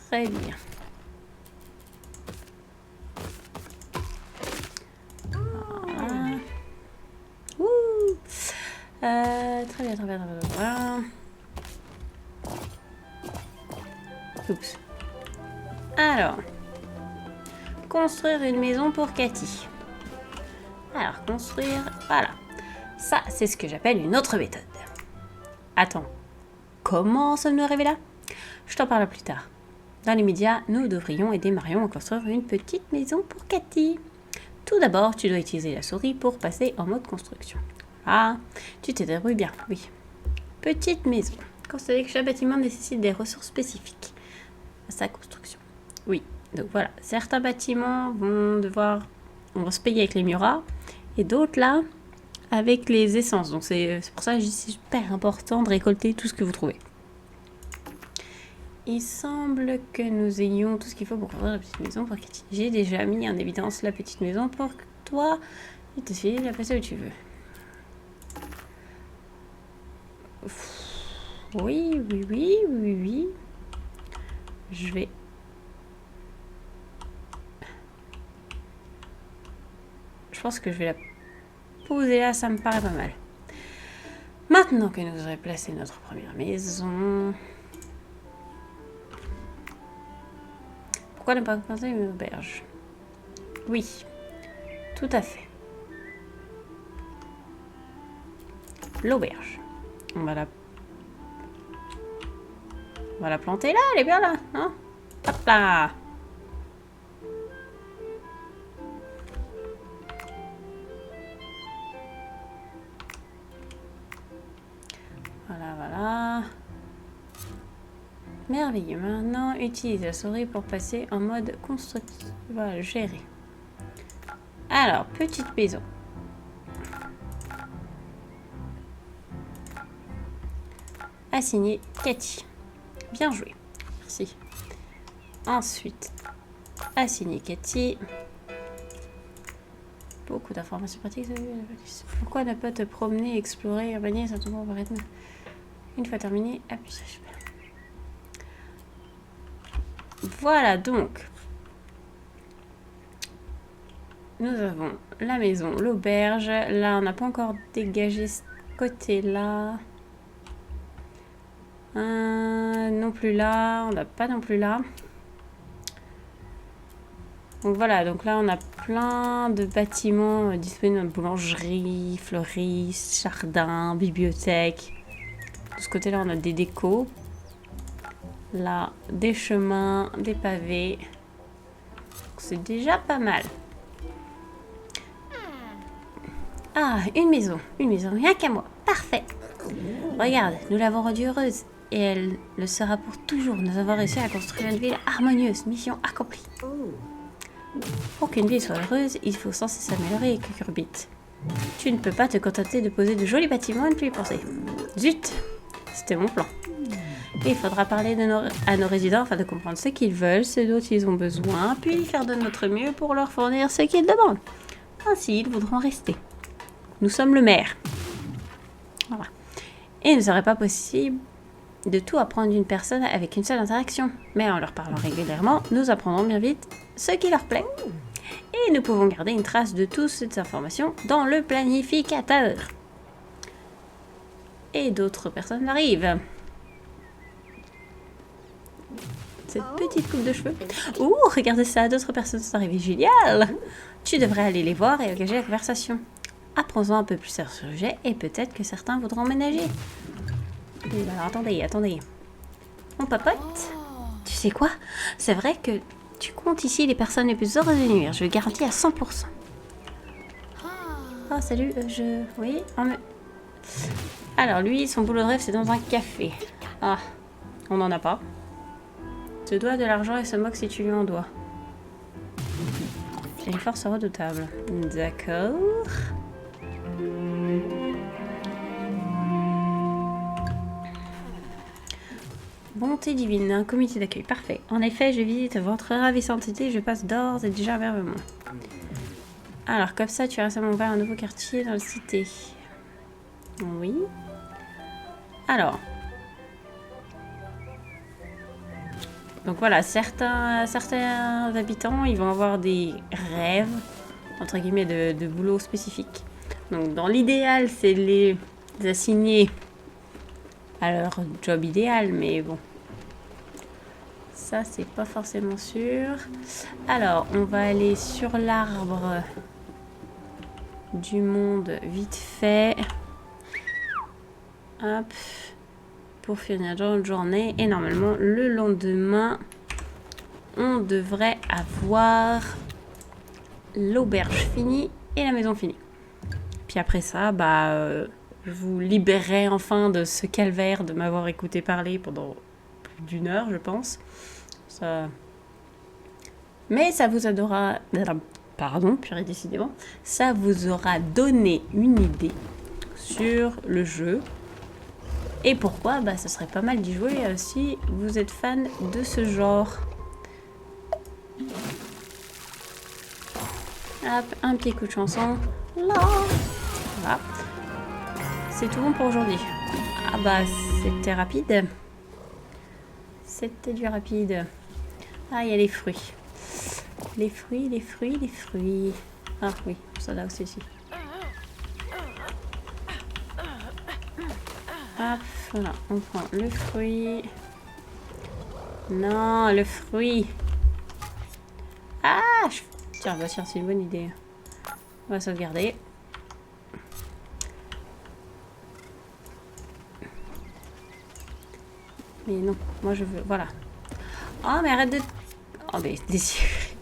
Très bien. Voilà. Ouh. Très bien, très bien, très bien. Oups. Alors. Construire une maison pour Cathy. Alors, construire... Voilà. Ça, c'est ce que j'appelle une autre méthode. Attends. Comment sommes-nous arrivés là? Je t'en parle plus tard. Dans les médias, nous devrions aider Marion à construire une petite maison pour Cathy. Tout d'abord, tu dois utiliser la souris pour passer en mode construction. Ah, tu te débrouilles bien, oui. Petite maison. Considérez que chaque bâtiment nécessite des ressources spécifiques à sa construction. Oui, donc voilà. Certains bâtiments vont on va se payer avec les murats et d'autres là avec les essences. Donc c'est pour ça que c'est super important de récolter tout ce que vous trouvez. Il semble que nous ayons tout ce qu'il faut pour construire la petite maison pour Cathy. J'ai déjà mis en évidence la petite maison pour toi. Il te suffit de la passer où tu veux. Oui, oui, oui, oui, oui. Je vais... Je pense que je vais la poser là, ça me paraît pas mal. Maintenant que nous aurons placé notre première maison... Pourquoi ne pas penser une auberge? Oui, tout à fait. L'auberge. On va la planter là, elle est bien là, hein? Hop là! Voilà, voilà. Merveilleux. Maintenant, utilise la souris pour passer en mode constructif. Voilà, gérer. Alors, petite maison. Assigné Cathy. Bien joué. Merci. Ensuite, assigné Cathy. Beaucoup d'informations pratiques. Pourquoi ne pas te promener, explorer, urbaniser, ça tombe par rythme. Une fois terminé, appuie sur H. Voilà donc. Nous avons la maison, l'auberge. Là, on n'a pas encore dégagé ce côté-là. Non plus là. On n'a pas non plus là. Donc voilà, donc là on a plein de bâtiments disponibles, boulangerie, fleuriste, jardin, bibliothèque. De ce côté-là on a des décos. Là, des chemins, des pavés. C'est déjà pas mal. Ah, une maison, rien qu'à moi. Parfait. Regarde, nous l'avons rendue heureuse. Et elle le sera pour toujours. Nous avons réussi à construire une ville harmonieuse. Mission accomplie. Pour qu'une ville soit heureuse, il faut sans cesse s'améliorer, Cucurbit. Tu ne peux pas te contenter de poser de jolis bâtiments et ne plus y penser. Zut, c'était mon plan. Et il faudra parler à nos résidents afin de comprendre ce qu'ils veulent, ce dont ils ont besoin, puis faire de notre mieux pour leur fournir ce qu'ils demandent. Ainsi, ils voudront rester. Nous sommes le maire. Voilà. Et il ne serait pas possible de tout apprendre d'une personne avec une seule interaction. Mais en leur parlant régulièrement, nous apprendrons bien vite ce qui leur plaît. Et nous pouvons garder une trace de toutes ces informations dans le planificateur. Et d'autres personnes arrivent. Cette petite coupe de cheveux. Ouh, regardez ça, d'autres personnes sont arrivées. Génial! Tu devrais aller les voir et engager la conversation. Apprends-en un peu plus sur ce sujet et peut-être que certains voudront emménager. Alors attendez. Mon papote, tu sais quoi? C'est vrai que tu comptes ici les personnes les plus heureuses de l'univers. Je le garantis à 100%. Ah, salut, oui? Alors, lui, son boulot de rêve, c'est dans un café. Ah, on n'en a pas. Te doit de l'argent et se moque si tu lui en dois. J'ai une force redoutable. D'accord. Bonté divine, un comité d'accueil, parfait. En effet, je visite votre ravissante cité, je passe d'ores et déjà merveilleusement. Alors, comme ça, tu as récemment ouvert un nouveau quartier dans la cité. Oui. Alors. Donc voilà, certains habitants, ils vont avoir des rêves, entre guillemets, de boulot spécifiques. Donc dans l'idéal, c'est les assigner à leur job idéal, mais bon. Ça, c'est pas forcément sûr. Alors, on va aller sur l'arbre du monde vite fait. Hop. Pour finir notre journée. Et normalement, le lendemain, on devrait avoir l'auberge finie et la maison finie. Puis après ça, je vous libérerai enfin de ce calvaire de m'avoir écouté parler pendant plus d'1 heure, je pense. Ça... Mais ça vous aura... Pardon, purée, décidément. Ça vous aura donné une idée sur le jeu. Et pourquoi? Ce serait pas mal d'y jouer si vous êtes fan de ce genre. Hop, un petit coup de chanson. Là. Voilà. C'est tout bon pour aujourd'hui. Ah c'était rapide. C'était du rapide. Ah, il y a les fruits. Les fruits. Ah oui, ça là aussi. Hop, voilà, on prend le fruit. Non, le fruit. Ah, tiens, c'est une bonne idée. On va sauvegarder. Mais non, moi je veux, voilà. Oh, mais arrête de... Oh, mais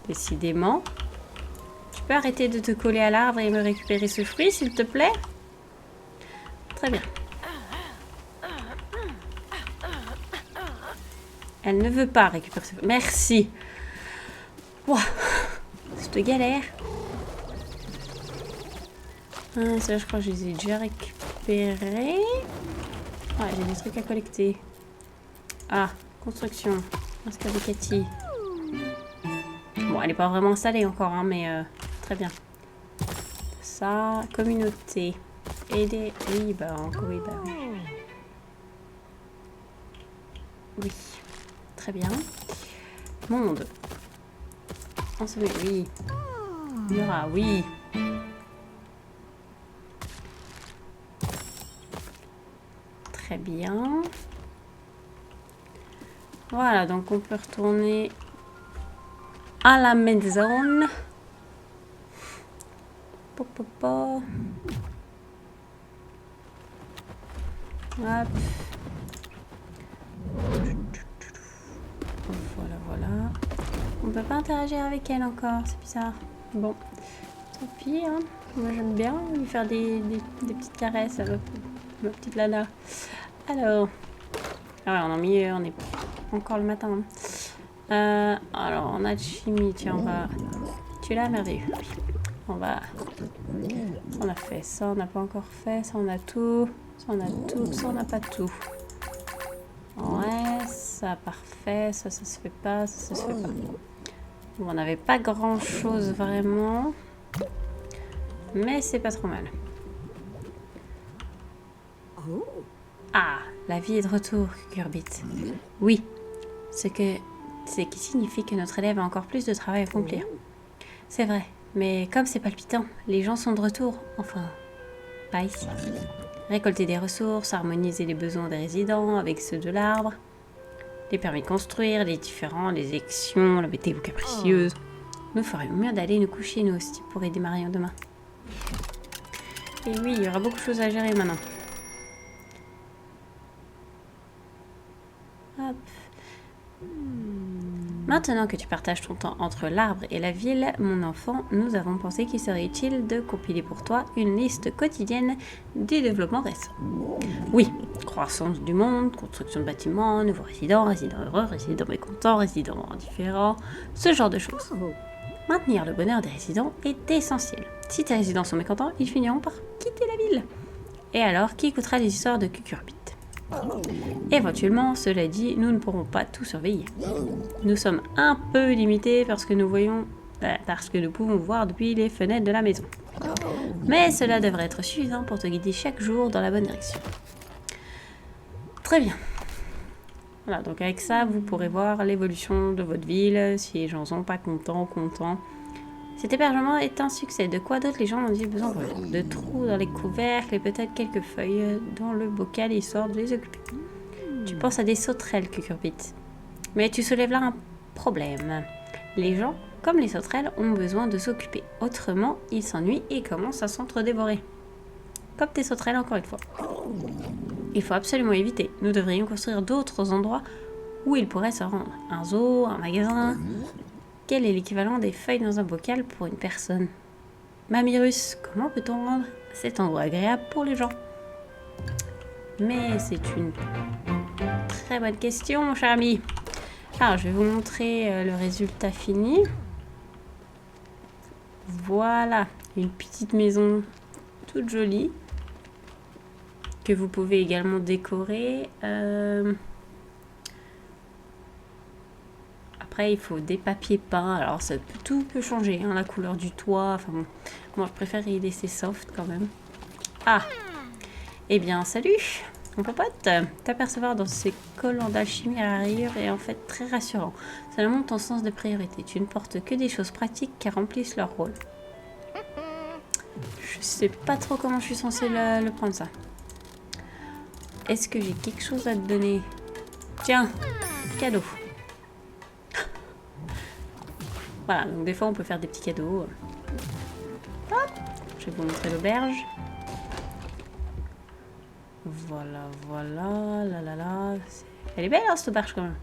décidément. Tu peux arrêter de te coller à l'arbre et me récupérer ce fruit, s'il te plaît? Très bien. Elle ne veut pas récupérer ses feuilles. Merci. Wow. Cette galère. Ah, ça, je crois que je les ai déjà récupérés. Ah, j'ai des trucs à collecter. Ah, construction. Installer Cathy. Bon, elle n'est pas vraiment installée encore, hein, mais très bien. Ça, communauté. Aider. Oui, bah, encore, oui, bah. Oui. Très bien. Monde. Enseigne, oui. Mura, oui. Très bien. Voilà, donc on peut retourner à la maison. Hop. Voilà. On peut pas interagir avec elle encore, c'est bizarre. Bon, tant pis, hein. Moi j'aime bien lui faire des petites caresses, ma petite Lana. Alors, ah ouais, on est encore le matin. Hein. Alors, on a de chimie, tiens, on va... Tu l'as, merveilleux. On va... On a fait ça, on n'a pas encore fait, ça on a tout, ça on a tout, ça on n'a pas tout. Ouais, ça parfait, ça se fait pas, ça se fait pas. Bon, on n'avait pas grand chose vraiment, mais c'est pas trop mal. Ah, la vie est de retour, Cucurbit. Oui, c'est qui signifie que notre élève a encore plus de travail à accomplir. C'est vrai, mais comme c'est palpitant, les gens sont de retour, enfin, pas ici. Récolter des ressources, harmoniser les besoins des résidents avec ceux de l'arbre, les permis de construire, les différents, les élections, la météo capricieuse. Nous ferions mieux d'aller nous coucher nous aussi pour aider Marion demain. Et oui, il y aura beaucoup de choses à gérer maintenant. Hop. Maintenant que tu partages ton temps entre l'arbre et la ville, mon enfant, nous avons pensé qu'il serait utile de compiler pour toi une liste quotidienne des développements récents. Oui, croissance du monde, construction de bâtiments, nouveaux résidents, résidents heureux, résidents mécontents, résidents indifférents, ce genre de choses. Maintenir le bonheur des résidents est essentiel. Si tes résidents sont mécontents, ils finiront par quitter la ville. Et alors, qui écoutera les histoires de Cucurbit ? Éventuellement, cela dit, nous ne pourrons pas tout surveiller. Nous sommes un peu limités parce que nous pouvons voir depuis les fenêtres de la maison. Mais cela devrait être suffisant pour te guider chaque jour dans la bonne direction. Très bien. Voilà, donc avec ça, vous pourrez voir l'évolution de votre ville, si les gens sont pas contents. Cet hébergement est un succès. De quoi d'autre les gens ont-ils besoin pour vivre ? De trous dans les couvercles et peut-être quelques feuilles dans le bocal histoire de les occuper. Tu penses à des sauterelles, Cucurbit. Mais tu soulèves là un problème. Les gens, comme les sauterelles, ont besoin de s'occuper. Autrement, ils s'ennuient et commencent à s'entre-dévorer. Comme tes sauterelles, encore une fois. Il faut absolument éviter. Nous devrions construire d'autres endroits où ils pourraient se rendre. Un zoo, un magasin. Quel est l'équivalent des feuilles dans un bocal pour une personne ? Mamyrus, comment peut-on rendre cet endroit agréable pour les gens ? Mais c'est une très bonne question, mon cher ami. Alors, je vais vous montrer le résultat fini. Voilà, une petite maison toute jolie que vous pouvez également décorer. Après, il faut des papiers peints. Alors, tout peut changer, hein, la couleur du toit. Enfin bon, moi, je préfère y laisser soft quand même. Ah, eh bien, salut, mon popote. T'apercevoir dans ces collants d'alchimie à la rayure est en fait très rassurant. Ça montre ton sens de priorité. Tu ne portes que des choses pratiques qui remplissent leur rôle. Je sais pas trop comment je suis censée le prendre, ça. Est-ce que j'ai quelque chose à te donner ? Tiens, cadeau. Voilà, donc des fois on peut faire des petits cadeaux. Hop, je vais vous montrer l'auberge. Voilà, là. Elle est belle, hein, cette auberge quand même.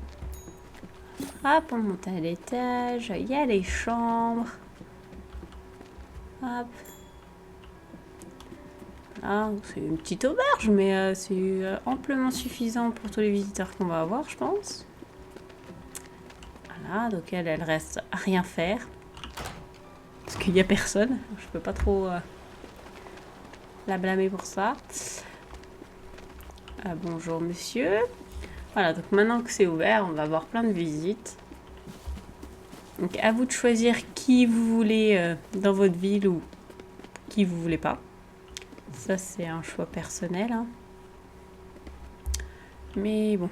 Hop, on monte à l'étage. Il y a les chambres. Hop. Là, c'est une petite auberge, mais c'est amplement suffisant pour tous les visiteurs qu'on va avoir, je pense. Voilà, donc elle reste à rien faire. Parce qu'il n'y a personne. Je peux pas trop la blâmer pour ça. Bonjour monsieur. Voilà, donc maintenant que c'est ouvert, on va avoir plein de visites. Donc à vous de choisir qui vous voulez dans votre ville ou qui vous voulez pas. Ça c'est un choix personnel. Hein. Mais bon,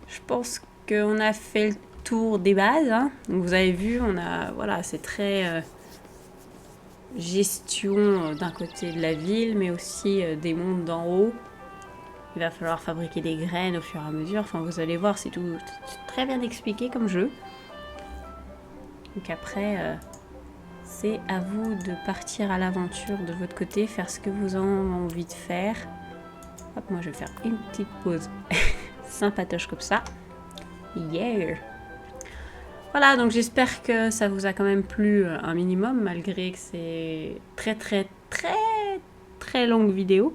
je pense qu'on a fait le tour des bases. Hein. Donc vous avez vu, on a, voilà, c'est très gestion d'un côté de la ville, mais aussi des mondes d'en haut. Il va falloir fabriquer des graines au fur et à mesure. Enfin, vous allez voir, c'est tout très bien expliqué comme jeu. Donc après, c'est à vous de partir à l'aventure de votre côté, faire ce que vous avez envie de faire. Hop, moi je vais faire une petite pause sympatoche comme ça. Yeah! Voilà, donc j'espère que ça vous a quand même plu un minimum, malgré que c'est très longue vidéo.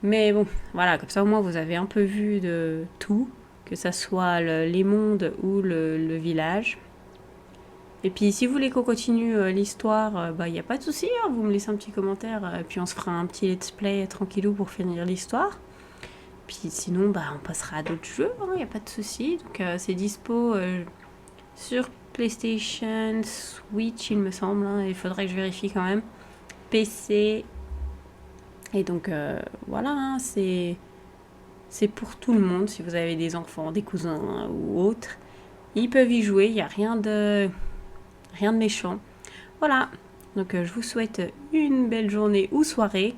Mais bon, voilà, comme ça au moins vous avez un peu vu de tout, que ça soit les mondes ou le village. Et puis si vous voulez qu'on continue l'histoire, il n'y a pas de souci, hein, vous me laissez un petit commentaire, et puis on se fera un petit let's play tranquillou pour finir l'histoire. Puis sinon, on passera à d'autres jeux, il n'y a pas de souci. Donc c'est dispo sur PlayStation, Switch il me semble, hein, il faudrait que je vérifie quand même, PC. Et donc voilà, hein, c'est pour tout le monde, si vous avez des enfants, des cousins ou autres. Ils peuvent y jouer, il n'y a rien de méchant. Voilà, donc je vous souhaite une belle journée ou soirée,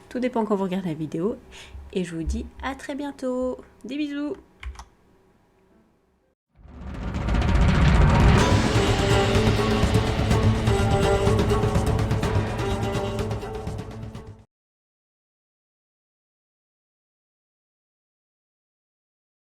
tout dépend quand vous regardez la vidéo. Et je vous dis à très bientôt. Des bisous!